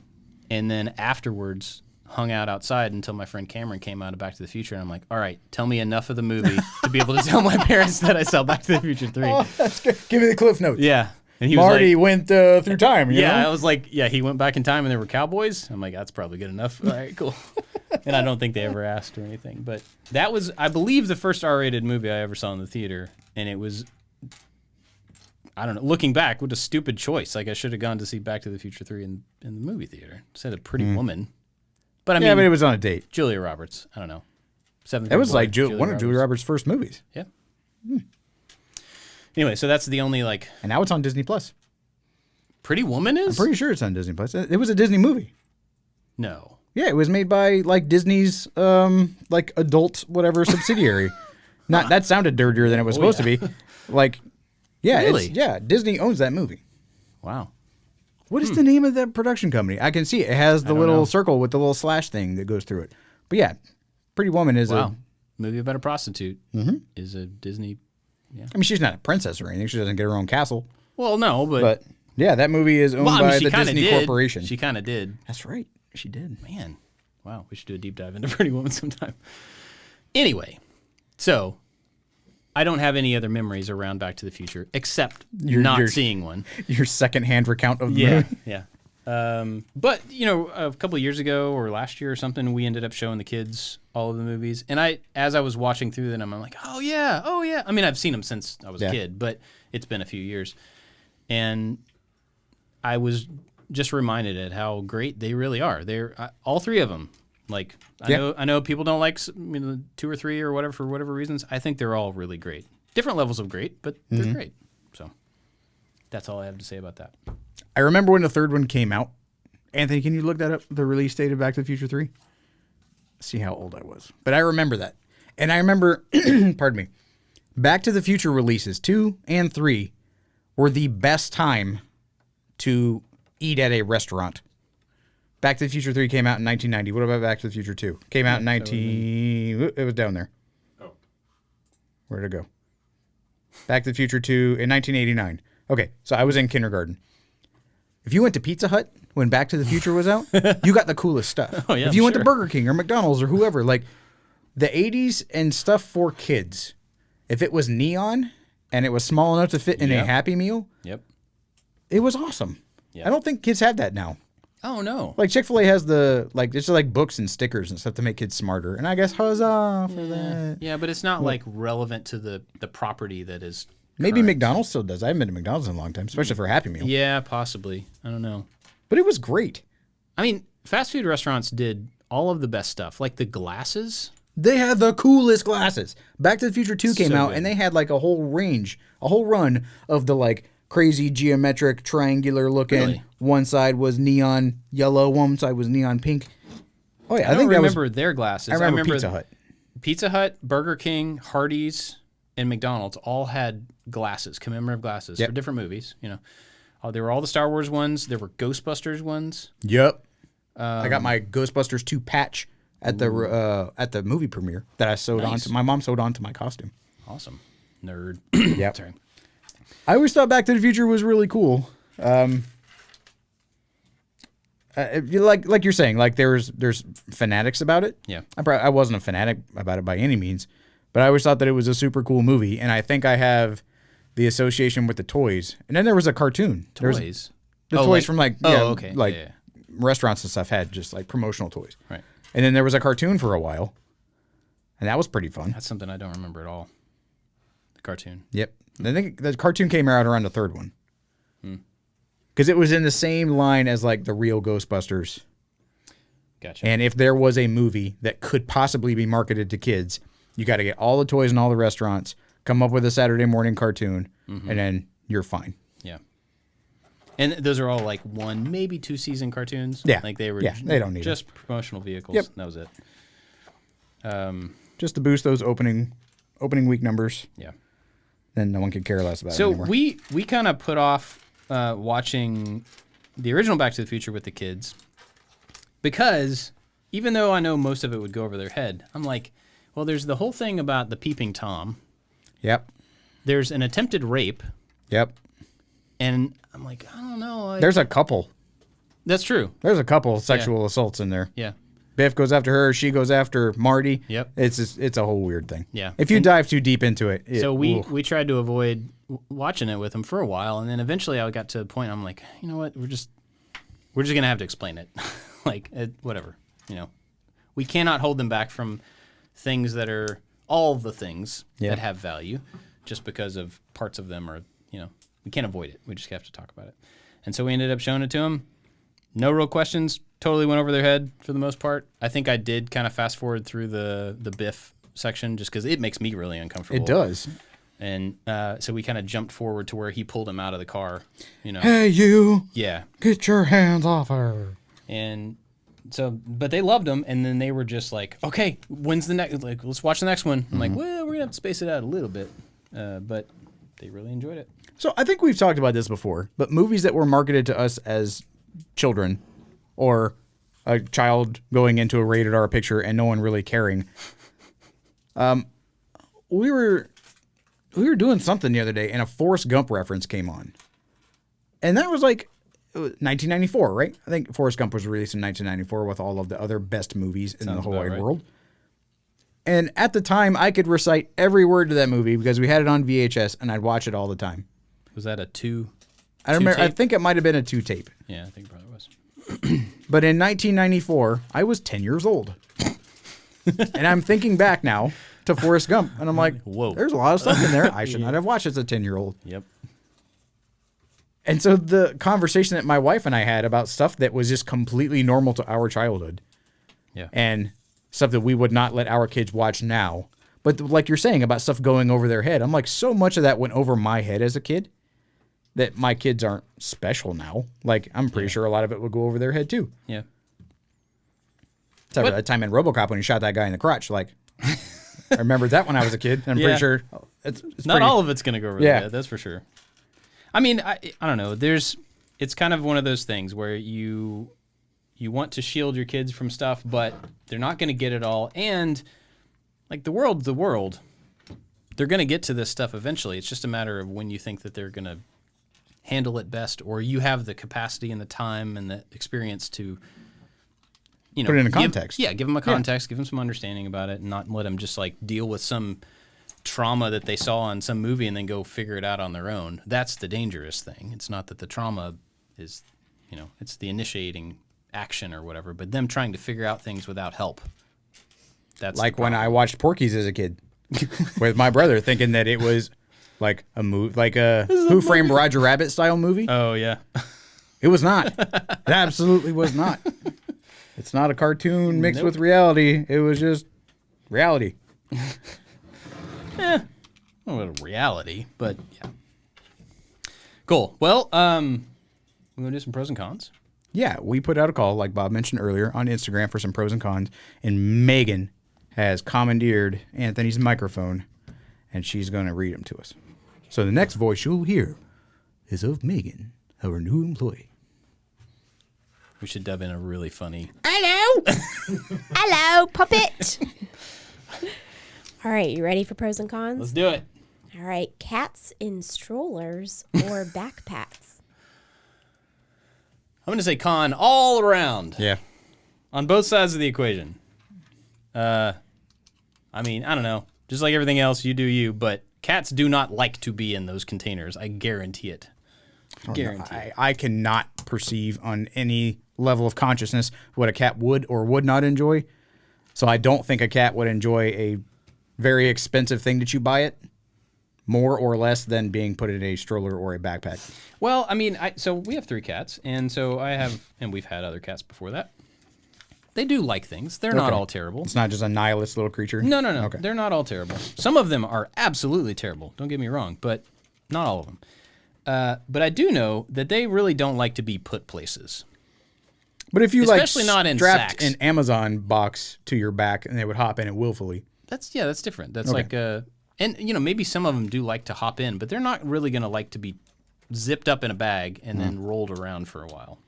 Speaker 1: and then afterwards hung out outside until my friend Cameron came out of Back to the Future, and I'm like, all right, tell me enough of the movie to be able to tell my parents that I saw Back to the Future 3.
Speaker 2: Oh, that's good. Give me the cliff notes.
Speaker 1: Yeah. And he was
Speaker 2: Marty
Speaker 1: like,
Speaker 2: went through time. You know?
Speaker 1: I was like, yeah, he went back in time and there were cowboys. I'm like, that's probably good enough. All right, cool. And I don't think they ever asked or anything. But that was, I believe, the first R-rated movie I ever saw in the theater. And it was, I don't know, looking back, what a stupid choice. Like, I should have gone to see Back to the Future 3 in the movie theater instead of Pretty Woman. But I mean,
Speaker 2: Yeah, but it was on a date.
Speaker 1: Julia Roberts, I don't know.
Speaker 2: That was like one of Julia Roberts' first movies.
Speaker 1: Yeah. Anyway, so that's the only, like,
Speaker 2: And now it's on Disney Plus.
Speaker 1: Pretty Woman is?
Speaker 2: I'm pretty sure it's on Disney Plus. It was a Disney movie.
Speaker 1: No.
Speaker 2: Yeah, it was made by like Disney's like adult whatever subsidiary. Not that sounded dirtier than it was supposed to be. Like, yeah,
Speaker 1: Really?
Speaker 2: Disney owns that movie.
Speaker 1: Wow.
Speaker 2: What is the name of that production company? I can see it. It has the little
Speaker 1: know.
Speaker 2: circle with the little slash thing that goes through it. But yeah, Pretty Woman is
Speaker 1: Wow. Movie about a prostitute is a Disney.
Speaker 2: I mean, she's not a princess or anything. She doesn't get her own castle.
Speaker 1: Well, no,
Speaker 2: But yeah, that movie is owned by the Disney Corporation.
Speaker 1: She kind of did.
Speaker 2: That's right. She did.
Speaker 1: Man, wow, we should do a deep dive into Pretty Woman sometime. Anyway, so I don't have any other memories around Back to the Future except not seeing one.
Speaker 2: Your secondhand recount of the
Speaker 1: Yeah,
Speaker 2: movie.
Speaker 1: yeah. But a couple of years ago or last year or something, we ended up showing the kids all of the movies, and as I was watching through them, I'm like, oh yeah. I mean, I've seen them since I was a kid, but it's been a few years, and I was just reminded at how great they really are. They're all 3 of them. Like, I know people don't like 2 or 3 or whatever for whatever reasons. I think they're all really great. Different levels of great, but they're great. So that's all I have to say about that.
Speaker 2: I remember when the 3rd one came out. Anthony, can you look that up? The release date of Back to the Future 3? See how old I was. But I remember that. And I remember, pardon me, Back to the Future releases 2 and 3 were the best time to eat at a restaurant. Back to the Future 3 came out in 1990. What about Back to the Future 2? Came out in It was down there.
Speaker 3: Oh.
Speaker 2: Where'd it go? Back to the Future 2 in 1989. Okay, so I was in kindergarten. If you went to Pizza Hut when Back to the Future was out, you got the coolest stuff.
Speaker 1: Oh, yeah,
Speaker 2: if you
Speaker 1: I'm
Speaker 2: went to
Speaker 1: sure.
Speaker 2: Burger King or McDonald's or whoever, like the 80s and stuff for kids, if it was neon and it was small enough to fit in a
Speaker 1: Yep.
Speaker 2: Happy Meal,
Speaker 1: Yep.
Speaker 2: it was awesome.
Speaker 1: Yep.
Speaker 2: I don't think kids have that now.
Speaker 1: Oh no.
Speaker 2: Like Chick-fil-A has the there's like books and stickers and stuff to make kids smarter. And I guess huzzah for that.
Speaker 1: Yeah, but it's not like relevant to the property that is.
Speaker 2: Maybe
Speaker 1: current.
Speaker 2: McDonald's still does. I haven't been to McDonald's in a long time, especially for a Happy Meal.
Speaker 1: Yeah, possibly. I don't know.
Speaker 2: But it was great.
Speaker 1: I mean, fast food restaurants did all of the best stuff, like the glasses.
Speaker 2: They had the coolest glasses. Back to the Future 2 came
Speaker 1: So
Speaker 2: out,
Speaker 1: good.
Speaker 2: and they had like a whole run of the like crazy geometric triangular looking.
Speaker 1: Really?
Speaker 2: One side was neon yellow, one side was neon pink. Oh yeah,
Speaker 1: I
Speaker 2: I think
Speaker 1: don't
Speaker 2: that was.
Speaker 1: remember their glasses.
Speaker 2: I remember Pizza Hut.
Speaker 1: Pizza Hut, Burger King, Hardee's, and McDonald's all had glasses, commemorative glasses
Speaker 2: Yep.
Speaker 1: for different movies. You know, there were all the Star Wars ones. There were Ghostbusters ones.
Speaker 2: Yep. I got my Ghostbusters 2 patch at the movie premiere that I sewed
Speaker 1: Nice.
Speaker 2: onto. My mom sewed onto my costume.
Speaker 1: Awesome, nerd.
Speaker 2: Yep.
Speaker 1: Sorry.
Speaker 2: I always thought Back to the Future was really cool. Like you're saying, like there's fanatics about it.
Speaker 1: Yeah.
Speaker 2: I wasn't a fanatic about it by any means, but I always thought that it was a super cool movie, and I think I have the association with the toys. And then there was a cartoon. There was
Speaker 1: Toys.
Speaker 2: the
Speaker 1: Oh,
Speaker 2: toys
Speaker 1: like-
Speaker 2: from like
Speaker 1: okay.
Speaker 2: like
Speaker 1: Yeah.
Speaker 2: restaurants and stuff had just like promotional toys.
Speaker 1: Right.
Speaker 2: And then there was a cartoon for a while, and that was pretty fun.
Speaker 1: That's something I don't remember at all. The cartoon.
Speaker 2: Yep. I think the cartoon came out around the third one. Because it was in the same line as like the real Ghostbusters.
Speaker 1: Gotcha.
Speaker 2: And if there was a movie that could possibly be marketed to kids, you got to get all the toys in all the restaurants, come up with a Saturday morning cartoon, and then you're fine.
Speaker 1: Yeah. And those are all like 1, maybe 2 season cartoons.
Speaker 2: Yeah.
Speaker 1: Like they were
Speaker 2: Yeah, they don't need
Speaker 1: just promotional vehicles.
Speaker 2: Yep.
Speaker 1: That was it.
Speaker 2: Just to boost those opening week numbers,
Speaker 1: Yeah.
Speaker 2: then no one could care less about it
Speaker 1: So
Speaker 2: anymore.
Speaker 1: we kind of put off watching the original Back to the Future with the kids because even though I know most of it would go over their head, I'm like, well, there's the whole thing about the peeping Tom.
Speaker 2: Yep.
Speaker 1: There's an attempted rape,
Speaker 2: Yep.
Speaker 1: and I'm like, I don't know. Like,
Speaker 2: There's a couple.
Speaker 1: that's true.
Speaker 2: There's a couple sexual assaults in there.
Speaker 1: Yeah.
Speaker 2: Biff goes after her. She goes after Marty.
Speaker 1: Yep.
Speaker 2: It's a whole weird thing.
Speaker 1: Yeah.
Speaker 2: If you dive too deep into it.
Speaker 1: So we
Speaker 2: oof.
Speaker 1: tried to avoid watching it with him for a while, and then eventually I got to a point I'm like, you know what, we're just gonna have to explain it, like whatever, you know, we cannot hold them back from things that are all the things that have value, just because of parts of them are, you know, we can't avoid it. We just have to talk about it, and so we ended up showing it to him. No real questions. Totally went over their head for the most part. I think I did kind of fast forward through the Biff section just because it makes me really uncomfortable.
Speaker 2: It does.
Speaker 1: And so we kind of jumped forward to where he pulled him out of the car, you know.
Speaker 2: Hey, you.
Speaker 1: Yeah.
Speaker 2: Get your hands off her.
Speaker 1: And so, but they loved him. And then they were just like, okay, when's the next? Like, let's watch the next one. I'm like, well, we're going to have to space it out a little bit. But they really enjoyed it.
Speaker 2: So I think we've talked about this before, but movies that were marketed to us as children or a child going into a rated R picture and no one really caring. We were doing something the other day and a Forrest Gump reference came on. And that was like 1994, right? I think Forrest Gump was released in 1994 with all of the other best movies in the whole wide world. And at the time, I could recite every word to that movie because we had it on VHS and I'd watch it all the time.
Speaker 1: Was that a two?
Speaker 2: I remember. I
Speaker 1: tape?
Speaker 2: think it might have been a 2-tape.
Speaker 1: Yeah, I think it probably was.
Speaker 2: But in 1994, I was 10 years old. And I'm thinking back now to Forrest Gump, and I'm like,
Speaker 1: Whoa.
Speaker 2: there's a lot of stuff in there I should not have watched as a 10-year-old.
Speaker 1: Yep.
Speaker 2: And so the conversation that my wife and I had about stuff that was just completely normal to our childhood
Speaker 1: Yeah.
Speaker 2: and stuff that we would not let our kids watch now. But like you're saying about stuff going over their head, I'm like, so much of that went over my head as a kid that my kids aren't special now. Like, I'm pretty sure a lot of it would go over their head too.
Speaker 1: Yeah.
Speaker 2: Except for that time in RoboCop when he shot that guy in the crotch. Like, I remember that when I was a kid. I'm
Speaker 1: Yeah.
Speaker 2: pretty sure it's
Speaker 1: Not
Speaker 2: pretty,
Speaker 1: all of it's going to go over
Speaker 2: Yeah.
Speaker 1: the head, that's for sure. I mean, I don't know. It's kind of one of those things where you want to shield your kids from stuff, but they're not going to get it all. And like the world's the world. They're going to get to this stuff eventually. It's just a matter of when you think that they're going to handle it best, or you have the capacity and the time and the experience to, you know,
Speaker 2: Put it in a
Speaker 1: give-
Speaker 2: context.
Speaker 1: Give them a context, give them some understanding about it, and not let them just like deal with some trauma that they saw in some movie and then go figure it out on their own. That's the dangerous thing. It's not that the trauma is, it's the initiating action or whatever, but them trying to figure out things without help. That's
Speaker 2: like when I watched Porky's as a kid with my brother, thinking that it was like a movie, like a Who Framed Roger Rabbit style movie.
Speaker 1: Oh, yeah.
Speaker 2: It was not. It absolutely was not. It's not a cartoon mixed with reality. It was just reality.
Speaker 1: Not a reality, but yeah. Cool. Well, we're going to do some pros and cons.
Speaker 2: Yeah, we put out a call, like Bob mentioned earlier, on Instagram for some pros and cons, and Megan has commandeered Anthony's microphone, and she's going to read them to us. So the next voice you'll hear is of Megan, our new employee.
Speaker 1: We should dub in a really funny...
Speaker 4: Hello! Hello, puppet! All right, you ready for pros and cons?
Speaker 1: Let's do it.
Speaker 4: All right, cats in strollers or backpacks?
Speaker 1: I'm going to say con all around.
Speaker 2: Yeah.
Speaker 1: On both sides of the equation. I don't know. Just like everything else, you do you, but cats do not like to be in those containers. I guarantee it.
Speaker 2: I cannot perceive on any level of consciousness what a cat would or would not enjoy. So I don't think a cat would enjoy a very expensive thing that you buy it more or less than being put in a stroller or a backpack.
Speaker 1: Well, so we have 3 cats, and so we've had other cats before that. They do like things. They're not all terrible.
Speaker 2: It's not just a nihilist little creature?
Speaker 1: No.
Speaker 2: Okay.
Speaker 1: They're not all terrible. Some of them are absolutely terrible. Don't get me wrong, but not all of them. But I do know that they really don't like to be put places.
Speaker 2: But if you
Speaker 1: Especially not in
Speaker 2: strapped
Speaker 1: sacks.
Speaker 2: an Amazon box to your back and they would hop in it willfully.
Speaker 1: That's different. That's and maybe some of them do like to hop in, but they're not really going to like to be zipped up in a bag and then rolled around for a while.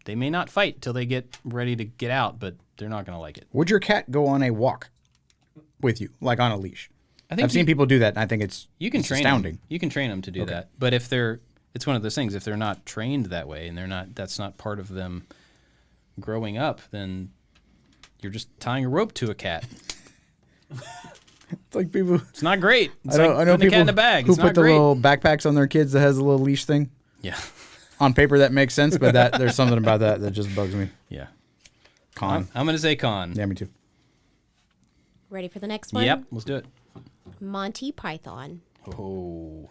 Speaker 1: They may not fight till they get ready to get out, but they're not going to like it.
Speaker 2: Would your cat go on a walk with you, like on a leash?
Speaker 1: I think
Speaker 2: I've seen people do that, and I think it's astounding.
Speaker 1: Them. You can train them to do that. But if it's one of those things, if they're not trained that way and that's not part of them growing up, then you're just tying a rope to a cat.
Speaker 2: It's like people.
Speaker 1: It's not great. It's
Speaker 2: I know
Speaker 1: putting a
Speaker 2: people
Speaker 1: cat in a bag.
Speaker 2: who
Speaker 1: It's
Speaker 2: put
Speaker 1: not
Speaker 2: the
Speaker 1: great.
Speaker 2: little backpacks on their kids that has a little leash thing.
Speaker 1: Yeah.
Speaker 2: On paper, that makes sense, but there's something about that just bugs me.
Speaker 1: Yeah.
Speaker 2: Con.
Speaker 1: I'm going to say con.
Speaker 2: Yeah, me too.
Speaker 4: Ready for the next one?
Speaker 1: Yep. Let's do it.
Speaker 4: Monty Python.
Speaker 1: Oh.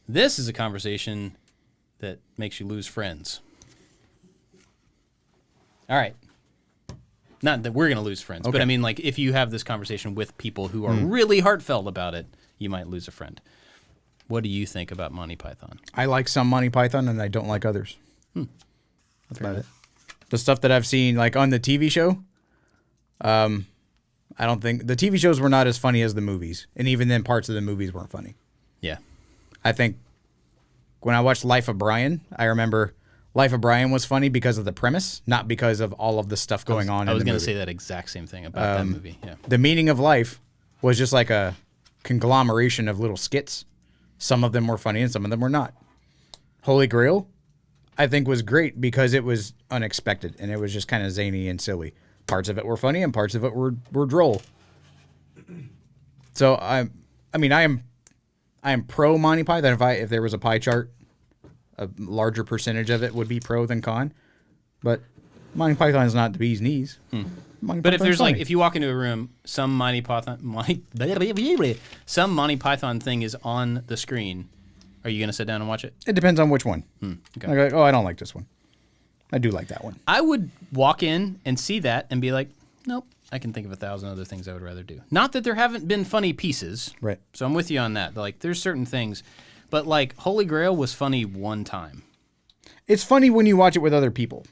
Speaker 1: This is a conversation that makes you lose friends. All right. Not that we're going to lose friends, but I mean, like, if you have this conversation with people who are really heartfelt about it, you might lose a friend. What do you think about Monty Python?
Speaker 2: I like some Monty Python, and I don't like others. That's about it. The stuff that I've seen, like on the TV show, I don't think the TV shows were not as funny as the movies, and even then, parts of the movies weren't funny.
Speaker 1: Yeah.
Speaker 2: I think when I watched Life of Brian, I remember Life of Brian was funny because of the premise, not because of all of the stuff going on.
Speaker 1: I was
Speaker 2: going to
Speaker 1: say that exact same thing about that movie. Yeah.
Speaker 2: The meaning of life was just like a conglomeration of little skits. Some of them were funny and some of them were not. Holy Grail, I think, was great because it was unexpected and it was just kind of zany and silly. Parts of it were funny and parts of it were droll. So I am pro Monty Python. If there was a pie chart, a larger percentage of it would be pro than con. But Monty Python is not the bee's knees.
Speaker 1: But if there's funny. If you walk into a room, some Monty Python thing is on the screen, are you going to sit down and watch it?
Speaker 2: It depends on which one.
Speaker 1: Okay.
Speaker 2: Like, I don't like this one. I do like that one.
Speaker 1: I would walk in and see that and be like, nope, I can think of 1,000 other things I would rather do. Not that there haven't been funny pieces.
Speaker 2: Right.
Speaker 1: So I'm with you on that. Like, there's certain things. But, like, Holy Grail was funny one time.
Speaker 2: It's funny when you watch it with other people.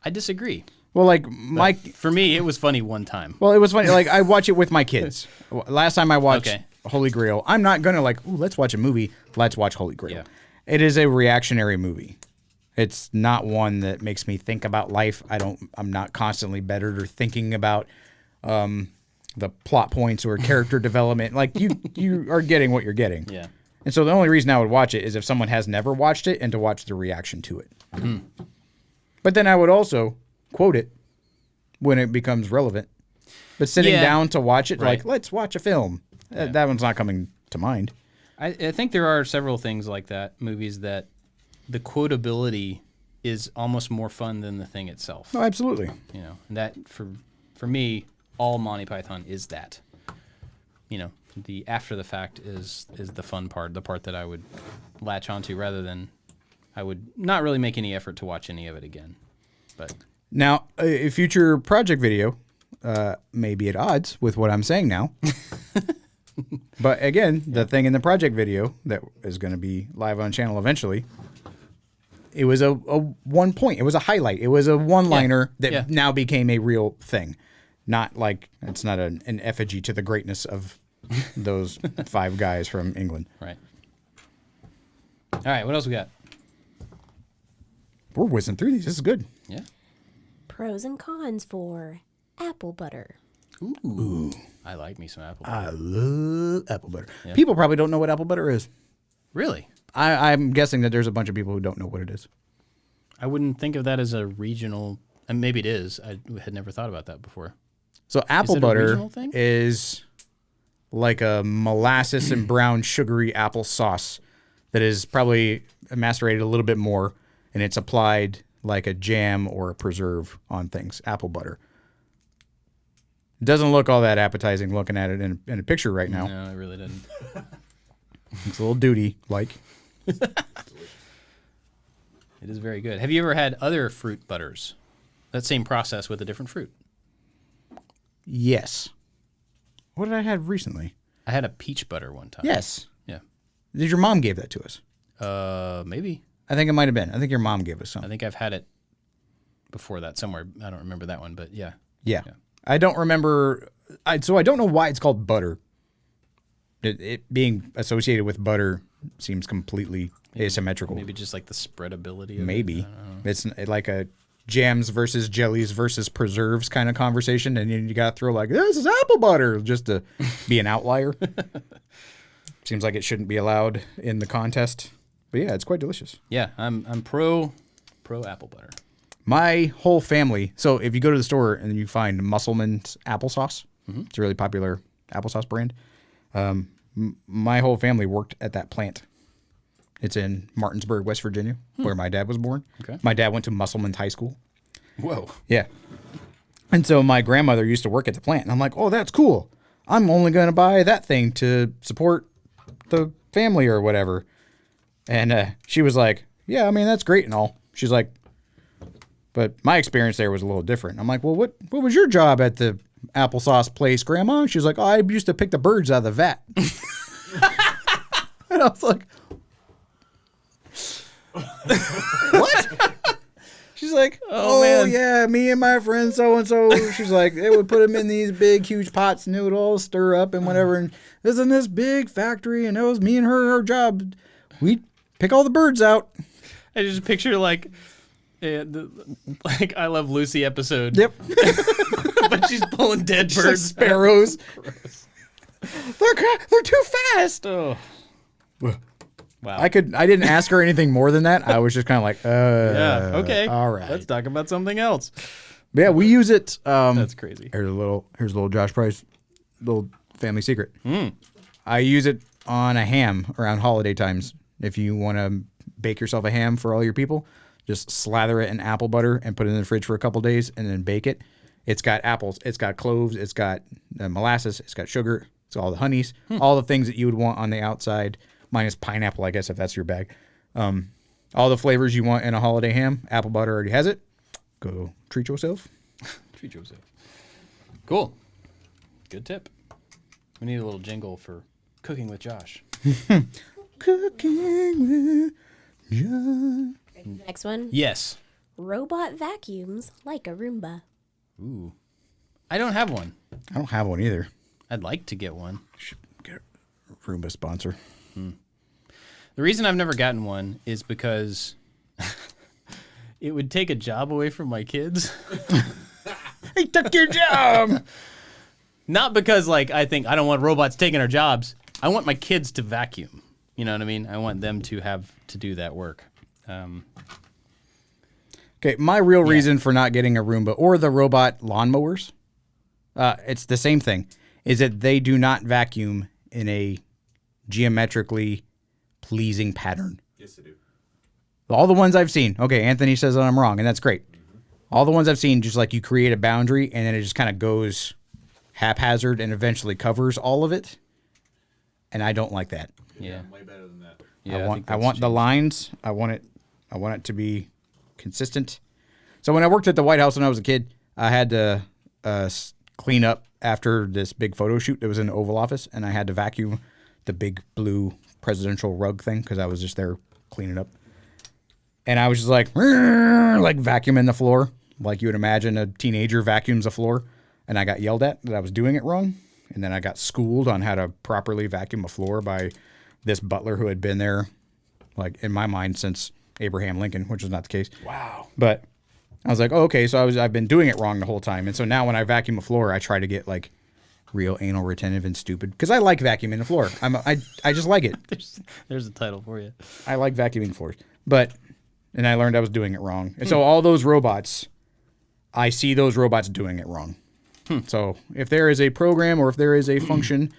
Speaker 1: I disagree.
Speaker 2: Well, like,
Speaker 1: For me, it was funny one time.
Speaker 2: Well, it was funny. Like, I watch it with my kids. Last time I watched
Speaker 1: Okay.
Speaker 2: Holy Grail, I'm not going to like, ooh, let's watch a movie. Let's watch Holy Grail.
Speaker 1: Yeah.
Speaker 2: It is a reactionary movie. It's not one that makes me think about life. I'm not constantly bettered or thinking about the plot points or character development. Like, you are getting what you're getting.
Speaker 1: Yeah.
Speaker 2: And so the only reason I would watch it is if someone has never watched it and to watch the reaction to it. But then I would also quote it when it becomes relevant. But sitting down to watch it,
Speaker 1: Right.
Speaker 2: like, let's watch a film. That one's not coming to mind.
Speaker 1: I think there are several things like that, movies that the quotability is almost more fun than the thing itself.
Speaker 2: Oh, absolutely.
Speaker 1: You know, and that for me, all Monty Python is that. You know, the after the fact is the fun part, the part that I would latch onto rather than I would not really make any effort to watch any of it again. But
Speaker 2: now, a future project video may be at odds with what I'm saying now. But again, the thing in the project video that is going to be live on channel eventually, it was a 1 point. It was a highlight. It was a one-liner that now became a real thing. Not like it's not an effigy to the greatness of those 5 guys from England.
Speaker 1: right. All right, what else we got?
Speaker 2: We're whizzing through these. This is good.
Speaker 1: Yeah.
Speaker 4: Pros and cons for apple butter.
Speaker 1: Ooh. I like me some apple butter.
Speaker 2: I love apple butter. Yeah. People probably don't know what apple butter is.
Speaker 1: Really?
Speaker 2: I'm guessing that there's a bunch of people who don't know what it is.
Speaker 1: I wouldn't think of that as a regional, and maybe it is. I had never thought about that before.
Speaker 2: So apple
Speaker 1: it a
Speaker 2: butter
Speaker 1: regional thing?
Speaker 2: is like a molasses and brown sugary apple sauce that is probably macerated a little bit more, and it's applied like a jam or a preserve on things. Apple butter. It doesn't look all that appetizing looking at it in a picture right now.
Speaker 1: No, it really didn't.
Speaker 2: It's a little duty-like.
Speaker 1: It is very good. Have you ever had other fruit butters? That same process with a different fruit.
Speaker 2: Yes. What did I have recently?
Speaker 1: I had a peach butter one time.
Speaker 2: Yes.
Speaker 1: Yeah.
Speaker 2: Did your mom gave that to us?
Speaker 1: Maybe.
Speaker 2: I think it might have been. I think your mom gave us some.
Speaker 1: I think I've had it before that somewhere. I don't remember that one, but yeah.
Speaker 2: Yeah. I don't remember. So I don't know why it's called butter. It being associated with butter seems completely asymmetrical.
Speaker 1: Maybe just like the spreadability of
Speaker 2: Maybe.
Speaker 1: it.
Speaker 2: It's like a jams versus jellies versus preserves kind of conversation, and you got to throw like, this is apple butter, just to be an outlier. Seems like it shouldn't be allowed in the contest. But yeah, it's quite delicious.
Speaker 1: Yeah, I'm pro apple butter.
Speaker 2: My whole family, so if you go to the store and you find Musselman's applesauce, it's a really popular applesauce brand. My whole family worked at that plant. It's in Martinsburg, West Virginia, where my dad was born.
Speaker 1: Okay.
Speaker 2: My dad went to Musselman's High School.
Speaker 1: Whoa.
Speaker 2: Yeah. And so my grandmother used to work at the plant. And I'm like, oh, that's cool. I'm only going to buy that thing to support the family or whatever. And she was like, yeah, I mean, that's great and all. She's like, but my experience there was a little different. I'm like, well, what was your job at the applesauce place, Grandma? She's like, oh, I used to pick the birds out of the vat. And I was like, what? She's like, oh
Speaker 1: man.
Speaker 2: yeah, me and my friend so-and-so. She's like, they would put them in these big, huge pots and it would all stir up and whatever. And it was in this big factory and it was me and her job. We'd pick all the birds out.
Speaker 1: I just picture like I Love Lucy episode.
Speaker 2: Yep.
Speaker 1: But she's pulling dead
Speaker 2: Just like
Speaker 1: birds.
Speaker 2: sparrows. They're too fast.
Speaker 1: Oh. Wow.
Speaker 2: I didn't ask her anything more than that. I was just kind of like,
Speaker 1: yeah. Okay.
Speaker 2: all right.
Speaker 1: Let's talk about something else.
Speaker 2: But yeah, we use it.
Speaker 1: That's crazy.
Speaker 2: Here's a little Josh Price, little family secret. I use it on a ham around holiday times. If you want to bake yourself a ham for all your people, just slather it in apple butter and put it in the fridge for a couple days and then bake it. It's got apples, it's got cloves, it's got molasses, it's got sugar, it's got all the honeys, all the things that you would want on the outside, minus pineapple, I guess, if that's your bag. All the flavors you want in a holiday ham, apple butter already has it. Go treat yourself.
Speaker 1: Treat yourself. Cool. Good tip. We need a little jingle for Cooking with Josh.
Speaker 2: Cooking with John.
Speaker 4: Next one.
Speaker 1: Yes.
Speaker 4: Robot vacuums like a Roomba.
Speaker 1: Ooh. I don't have one.
Speaker 2: I don't have one either.
Speaker 1: I'd like to get one.
Speaker 2: Should get a Roomba sponsor.
Speaker 1: The reason I've never gotten one is because it would take a job away from my kids.
Speaker 2: He took your job.
Speaker 1: Not because I think I don't want robots taking our jobs. I want my kids to vacuum. You know what I mean? I want them to have to do that work.
Speaker 2: Okay, my real reason for not getting a Roomba or the robot lawnmowers, it's the same thing, is that they do not vacuum in a geometrically pleasing pattern.
Speaker 3: Yes, they do.
Speaker 2: All the ones I've seen. Okay, Anthony says that I'm wrong, and that's great. All the ones I've seen, just like you create a boundary, and then it just kind of goes haphazard and eventually covers all of it. And I don't like that.
Speaker 1: Yeah.
Speaker 3: Way better than that.
Speaker 1: Yeah,
Speaker 2: I want the lines. I want it to be consistent. So when I worked at the White House when I was a kid, I had to clean up after this big photo shoot that was in the Oval Office, and I had to vacuum the big blue presidential rug thing because I was just there cleaning up. And I was just like vacuuming the floor, like you would imagine a teenager vacuums a floor. And I got yelled at that I was doing it wrong. And then I got schooled on how to properly vacuum a floor by this butler who had been there, like in my mind, since Abraham Lincoln, which was not the case.
Speaker 1: Wow.
Speaker 2: But I was like, oh, okay, so I've been doing it wrong the whole time. And so now when I vacuum a floor, I try to get like real anal retentive and stupid because I like vacuuming the floor. I just like it.
Speaker 1: There's a title for you.
Speaker 2: I like vacuuming floors. And I learned I was doing it wrong. And so all those robots, I see those robots doing it wrong. So if there is a program or if there is a function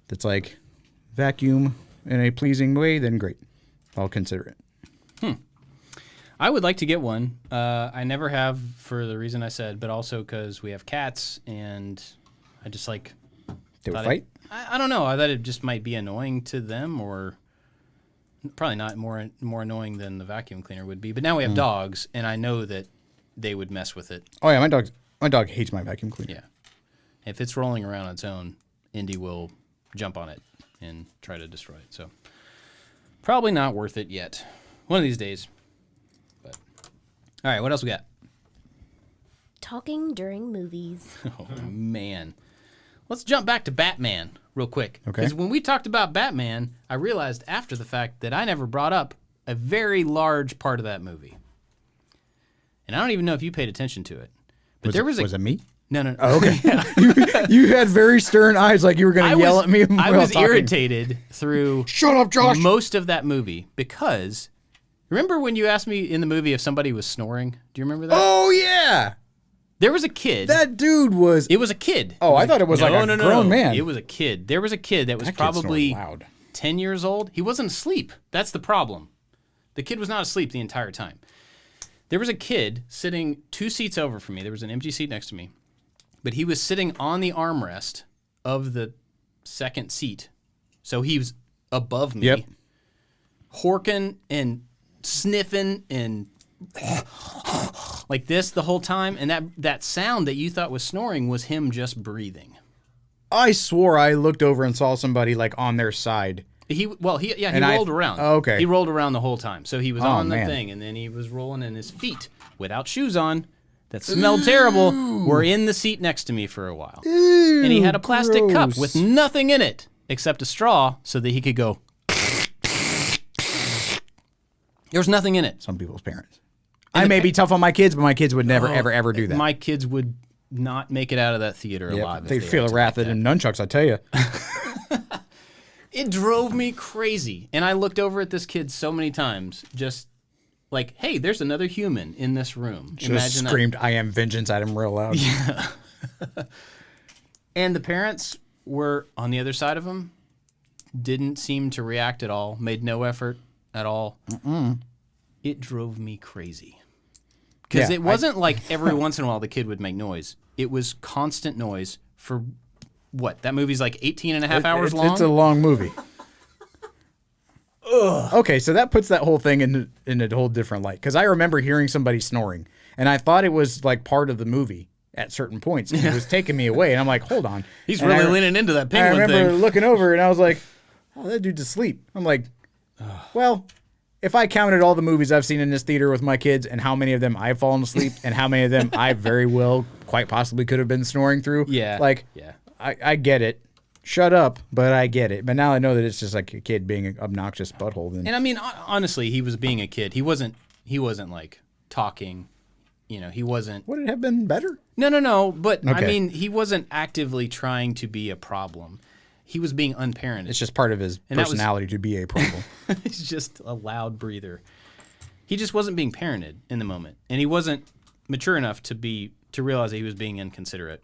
Speaker 2: that's like vacuum in a pleasing way, then great. I'll consider it.
Speaker 1: I would like to get one. I never have for the reason I said, but also because we have cats and I just like...
Speaker 2: They would fight?
Speaker 1: I don't know. I thought it just might be annoying to them or... Probably not more annoying than the vacuum cleaner would be. But now we have dogs, and I know that they would mess with it.
Speaker 2: Oh, yeah, my dog hates my vacuum cleaner.
Speaker 1: Yeah. If it's rolling around on its own, Indy will jump on it and try to destroy it. So probably not worth it yet. One of these days. But all right, what else we got?
Speaker 4: Talking during movies.
Speaker 1: Oh, man. Let's jump back to Batman real quick.
Speaker 2: Okay.
Speaker 1: Because when we talked about Batman, I realized after the fact that I never brought up a very large part of that movie. And I don't even know if you paid attention to it. But was
Speaker 2: it me?
Speaker 1: No.
Speaker 2: Oh, okay. you had very stern eyes like you were going to yell at me.
Speaker 1: I was irritated through
Speaker 2: Shut up, Josh.
Speaker 1: most of that movie because remember when you asked me in the movie if somebody was snoring? Do you remember that?
Speaker 2: Oh, yeah.
Speaker 1: There was a kid.
Speaker 2: That dude was...
Speaker 1: It was a kid.
Speaker 2: Oh, I thought it was like a grown man.
Speaker 1: It was a kid. There was a kid that was
Speaker 2: That kid
Speaker 1: probably
Speaker 2: snored loud.
Speaker 1: 10 years old. He wasn't asleep. That's the problem. The kid was not asleep the entire time. There was a kid sitting 2 seats over from me. There was an empty seat next to me. But he was sitting on the armrest of the second seat. So he was above me.
Speaker 2: Yep.
Speaker 1: Horking and sniffing and like this the whole time. And that sound that you thought was snoring was him just breathing.
Speaker 2: I swore I looked over and saw somebody like on their side.
Speaker 1: He rolled around.
Speaker 2: Oh, okay.
Speaker 1: He rolled around the whole time. So he was on the
Speaker 2: man.
Speaker 1: thing, and then he was rolling, and his feet, without shoes on, that smelled terrible, were in the seat next to me for a while. And he had a plastic cup
Speaker 2: gross.
Speaker 1: with nothing in it except a straw so that he could go. There was nothing in it.
Speaker 2: Some people's parents. I may be tough on my kids, but my kids would never, ever do that.
Speaker 1: My kids would not make it out of that theater alive. if
Speaker 2: They'd
Speaker 1: they
Speaker 2: feel the
Speaker 1: acted
Speaker 2: wrath
Speaker 1: like
Speaker 2: of them nunchucks, I tell you.
Speaker 1: It drove me crazy. And I looked over at this kid so many times, just like, hey, there's another human in this room.
Speaker 2: Just screamed, I am vengeance at him real loud.
Speaker 1: Yeah. And the parents were on the other side of him, didn't seem to react at all, made no effort at all. It drove me crazy. Because it wasn't like every once in a while the kid would make noise. It was constant noise for... What? That movie's like 18 and a half hours long?
Speaker 2: It's a long movie. Okay, so that puts that whole thing in a whole different light. Because I remember hearing somebody snoring, and I thought it was like part of the movie at certain points. And it was taking me away, and I'm like, hold on.
Speaker 1: He's
Speaker 2: And
Speaker 1: really
Speaker 2: I
Speaker 1: leaning into that
Speaker 2: I
Speaker 1: penguin
Speaker 2: remember
Speaker 1: thing.
Speaker 2: looking over, and I was like, oh, that dude's asleep. I'm like, well... If I counted all the movies I've seen in this theater with my kids and how many of them I've fallen asleep and how many of them I very well, quite possibly could have been snoring through.
Speaker 1: Yeah.
Speaker 2: Like,
Speaker 1: Yeah.
Speaker 2: I get it. Shut up, but I get it. But now I know that it's just like a kid being an obnoxious butthole. Then
Speaker 1: And I mean, honestly, he was being a kid. He wasn't like talking. You know, he wasn't.
Speaker 2: would it have been better?
Speaker 1: No. But I
Speaker 2: Okay.
Speaker 1: mean, he wasn't actively trying to be a problem. He was being unparented.
Speaker 2: It's just part of his
Speaker 1: And that was-
Speaker 2: personality to be a problem.
Speaker 1: He's just a loud breather. He just wasn't being parented in the moment, and he wasn't mature enough to realize that he was being inconsiderate.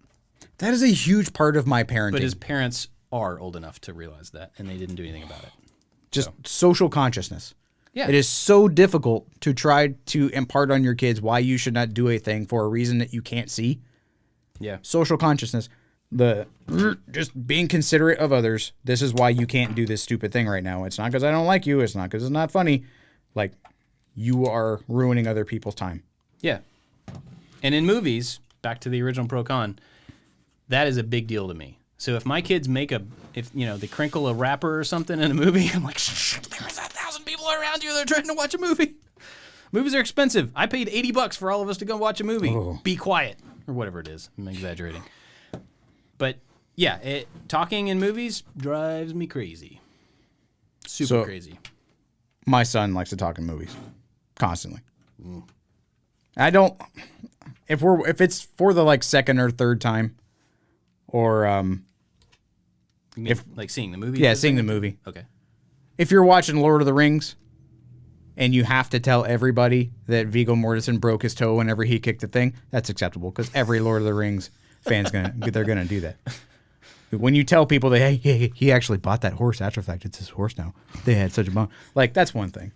Speaker 2: That is a huge part of my parenting.
Speaker 1: But his parents are old enough to realize that, and they didn't do anything about it.
Speaker 2: Just social consciousness.
Speaker 1: Yeah.
Speaker 2: It is so difficult to try to impart on your kids why you should not do a thing for a reason that you can't see.
Speaker 1: Yeah.
Speaker 2: Social consciousness. Just being considerate of others. This is why you can't do this stupid thing right now. It's not because I don't like you. It's not because it's not funny. Like, you are ruining other people's time.
Speaker 1: Yeah. And in movies, back to the original pro con, that is a big deal to me. So if my kids they crinkle a wrapper or something in a movie, I'm like, shh, there's 1,000 people around you that are trying to watch a movie. Movies are expensive. I paid $80 for all of us to go watch a movie.
Speaker 2: Oh.
Speaker 1: Be quiet. Or whatever it is. I'm exaggerating. But yeah, talking in movies drives me crazy. Super crazy.
Speaker 2: My son likes to talk in movies constantly. I don't. If it's for the second or third time, or
Speaker 1: You mean, like seeing the movie?
Speaker 2: yeah, seeing the movie.
Speaker 1: Okay.
Speaker 2: If you're watching Lord of the Rings, and you have to tell everybody that Viggo Mortensen broke his toe whenever he kicked the thing, that's acceptable because every Lord of the Rings fan's they're gonna do that. When you tell people that hey, he actually bought that horse after the fact, it's his horse now. They had such a bone. That's one thing.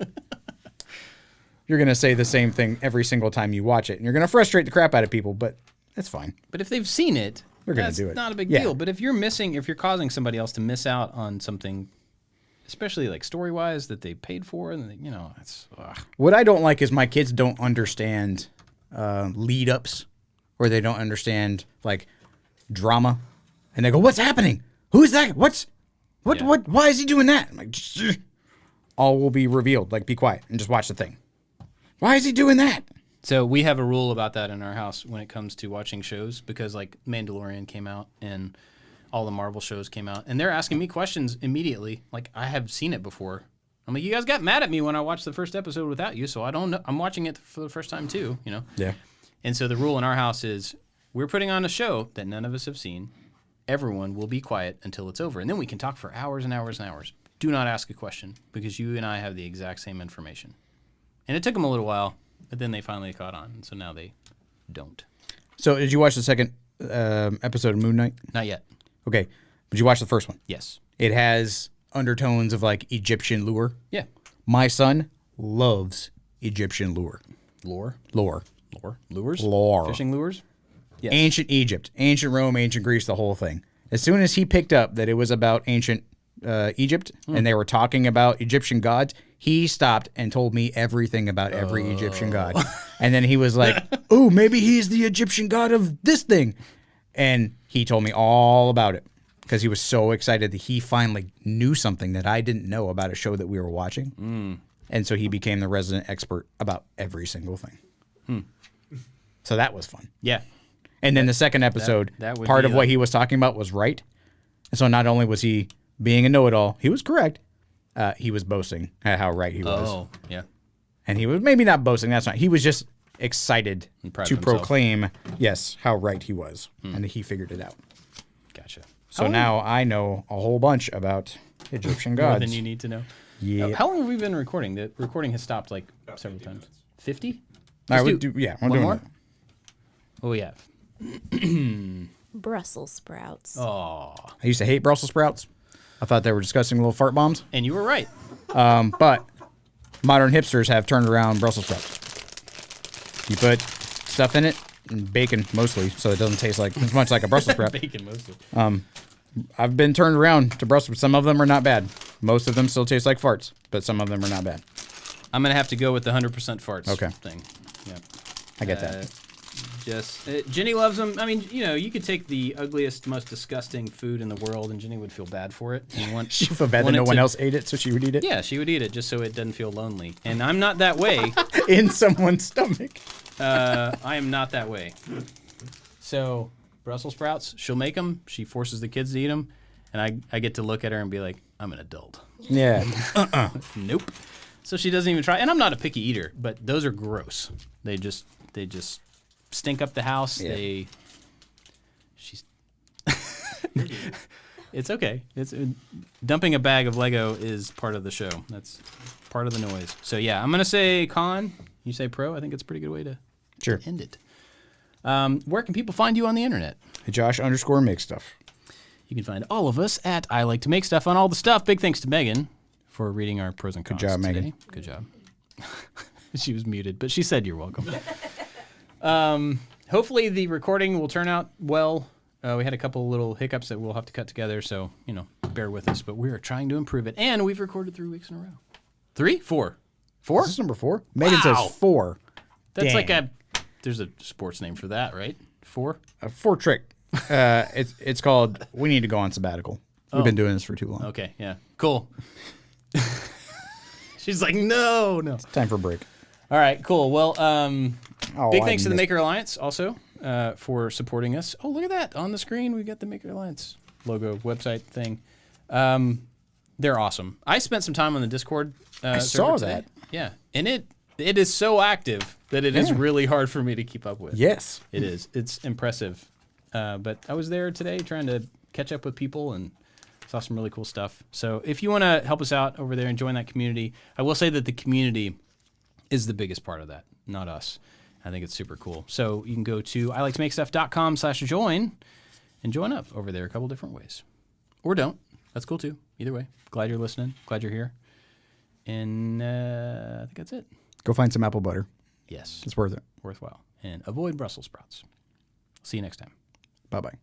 Speaker 2: You're gonna say the same thing every single time you watch it, and you're gonna frustrate the crap out of people, but that's fine.
Speaker 1: But if they've seen it,
Speaker 2: They're gonna
Speaker 1: that's
Speaker 2: do it.
Speaker 1: not a big
Speaker 2: Yeah.
Speaker 1: deal. But if you're causing somebody else to miss out on something, especially story-wise that they paid for, and it's
Speaker 2: What I don't like is my kids don't understand lead-ups, or they don't understand drama, and they go, "What's happening? Who's that? What? Why is he doing that?" I'm like, all will be revealed. Be quiet and just watch the thing. Why is he doing that?
Speaker 1: So we have a rule about that in our house when it comes to watching shows, because Mandalorian came out and all the Marvel shows came out, and they're asking me questions immediately. I have seen it before. I'm like, you guys got mad at me when I watched the first episode without you, so I don't know. I'm watching it for the first time too,
Speaker 2: Yeah.
Speaker 1: And so the rule in our house is we're putting on a show that none of us have seen. Everyone will be quiet until it's over, and then we can talk for hours and hours and hours. Do not ask a question because you and I have the exact same information. And it took them a little while, but then they finally caught on, and so now they don't.
Speaker 2: So did you watch the second episode of Moon Knight?
Speaker 1: Not yet.
Speaker 2: Okay. Did you watch the first one?
Speaker 1: Yes.
Speaker 2: It has undertones of Egyptian lore.
Speaker 1: Yeah.
Speaker 2: My son loves Egyptian lore.
Speaker 1: Lure?
Speaker 2: Lore.
Speaker 1: Lures?
Speaker 2: Lore.
Speaker 1: Fishing lures? Yes.
Speaker 2: Ancient Egypt, ancient Rome, ancient Greece, the whole thing. As soon as he picked up that it was about ancient Egypt and they were talking about Egyptian gods, he stopped and told me everything about every Egyptian god. And then he was like, "Oh, maybe he's the Egyptian god of this thing." And he told me all about it because he was so excited that he finally knew something that I didn't know about a show that we were watching. And so he became the resident expert about every single thing. So that was fun.
Speaker 1: Yeah.
Speaker 2: And then the second episode,
Speaker 1: that would
Speaker 2: part
Speaker 1: be
Speaker 2: of what he was talking about was right. And so not only was he being a know-it-all, he was correct. He was boasting at how right he was.
Speaker 1: Oh, yeah.
Speaker 2: And he was maybe not boasting, that's not. He was just excited
Speaker 1: proud
Speaker 2: to
Speaker 1: of himself.
Speaker 2: proclaim, yes, how right he was. And he figured it out.
Speaker 1: Gotcha.
Speaker 2: So now I know a whole bunch about Egyptian
Speaker 1: More
Speaker 2: gods.
Speaker 1: than you need to know.
Speaker 2: Yeah.
Speaker 1: How long have we been recording? The recording has stopped several times. 50?
Speaker 2: All right,
Speaker 1: Let's
Speaker 2: we're
Speaker 1: one
Speaker 2: doing
Speaker 1: more?
Speaker 2: that.
Speaker 1: Oh, yeah.
Speaker 4: Brussels sprouts.
Speaker 1: Oh.
Speaker 2: I used to hate Brussels sprouts. I thought they were disgusting little fart bombs.
Speaker 1: And you were right.
Speaker 2: But modern hipsters have turned around Brussels sprouts. You put stuff in it, and bacon mostly, so it doesn't taste as much like a Brussels sprout.
Speaker 1: Bacon mostly.
Speaker 2: I've been turned around to Brussels. Some of them are not bad. Most of them still taste like farts, but some of them are not bad.
Speaker 1: I'm going to have to go with the 100% farts
Speaker 2: Okay.
Speaker 1: thing. Yeah.
Speaker 2: I get that.
Speaker 1: Jenny loves them. I mean, you could take the ugliest, most disgusting food in the world, and Jenny would feel bad for it. And
Speaker 2: She felt bad that no one else ate it, so she would eat it
Speaker 1: Yeah, she would eat it just so it doesn't feel lonely. And I'm not that way.
Speaker 2: in someone's stomach.
Speaker 1: I am not that way. So, Brussels sprouts, she'll make them. She forces the kids to eat them. And I get to look at her and be like, I'm an adult.
Speaker 2: Yeah.
Speaker 1: Nope. So she doesn't even try. And I'm not a picky eater, but those are gross. They just stink up the house.
Speaker 2: Yeah.
Speaker 1: She's It's okay. It's dumping a bag of Lego is part of the show. That's part of the noise. So yeah, I'm gonna say con. You say pro. I think it's a pretty good way to
Speaker 2: Sure.
Speaker 1: end it. Where can people find you on the internet?
Speaker 2: Hey, Josh _make stuff.
Speaker 1: You can find all of us at I Like to Make Stuff on all the stuff. Big thanks to Megan for reading our pros and cons.
Speaker 2: Good job,
Speaker 1: today.
Speaker 2: Megan.
Speaker 1: Good job. She was muted, but she said you're welcome. Hopefully the recording will turn out well. We had a couple little hiccups that we'll have to cut together, so, bear with us. But we are trying to improve it. And we've recorded 3 weeks in a row. 3? 4? 4?
Speaker 2: Is this number 4? Megan
Speaker 1: Wow.
Speaker 2: says 4.
Speaker 1: That's
Speaker 2: Dang.
Speaker 1: like there's a sports name for that, right? 4?
Speaker 2: A 4 trick. It's called We Need to Go on Sabbatical. We've been doing this for too long.
Speaker 1: Okay, yeah. Cool. She's like, no.
Speaker 2: Time for a break.
Speaker 1: All right, cool. Well, big
Speaker 2: I
Speaker 1: thanks to the
Speaker 2: missed-
Speaker 1: Maker Alliance also for supporting us. Oh, look at that. On the screen, we got the Maker Alliance logo, website thing. They're awesome. I spent some time on the Discord server
Speaker 2: saw
Speaker 1: today.
Speaker 2: that.
Speaker 1: Yeah, and it is so active that it is really hard for me to keep up with.
Speaker 2: Yes.
Speaker 1: It is. It's impressive. But I was there today trying to catch up with people and saw some really cool stuff. So if you want to help us out over there and join that community, I will say that the community is the biggest part of that, not us. I think it's super cool. So you can go to iliketomakestuff.com/join and join up over there a couple different ways. Or don't. That's cool too. Either way. Glad you're listening. Glad you're here. And I think that's it.
Speaker 2: Go find some apple butter.
Speaker 1: Yes.
Speaker 2: It's worth it.
Speaker 1: Worthwhile. And avoid Brussels sprouts. See you next time.
Speaker 2: Bye-bye.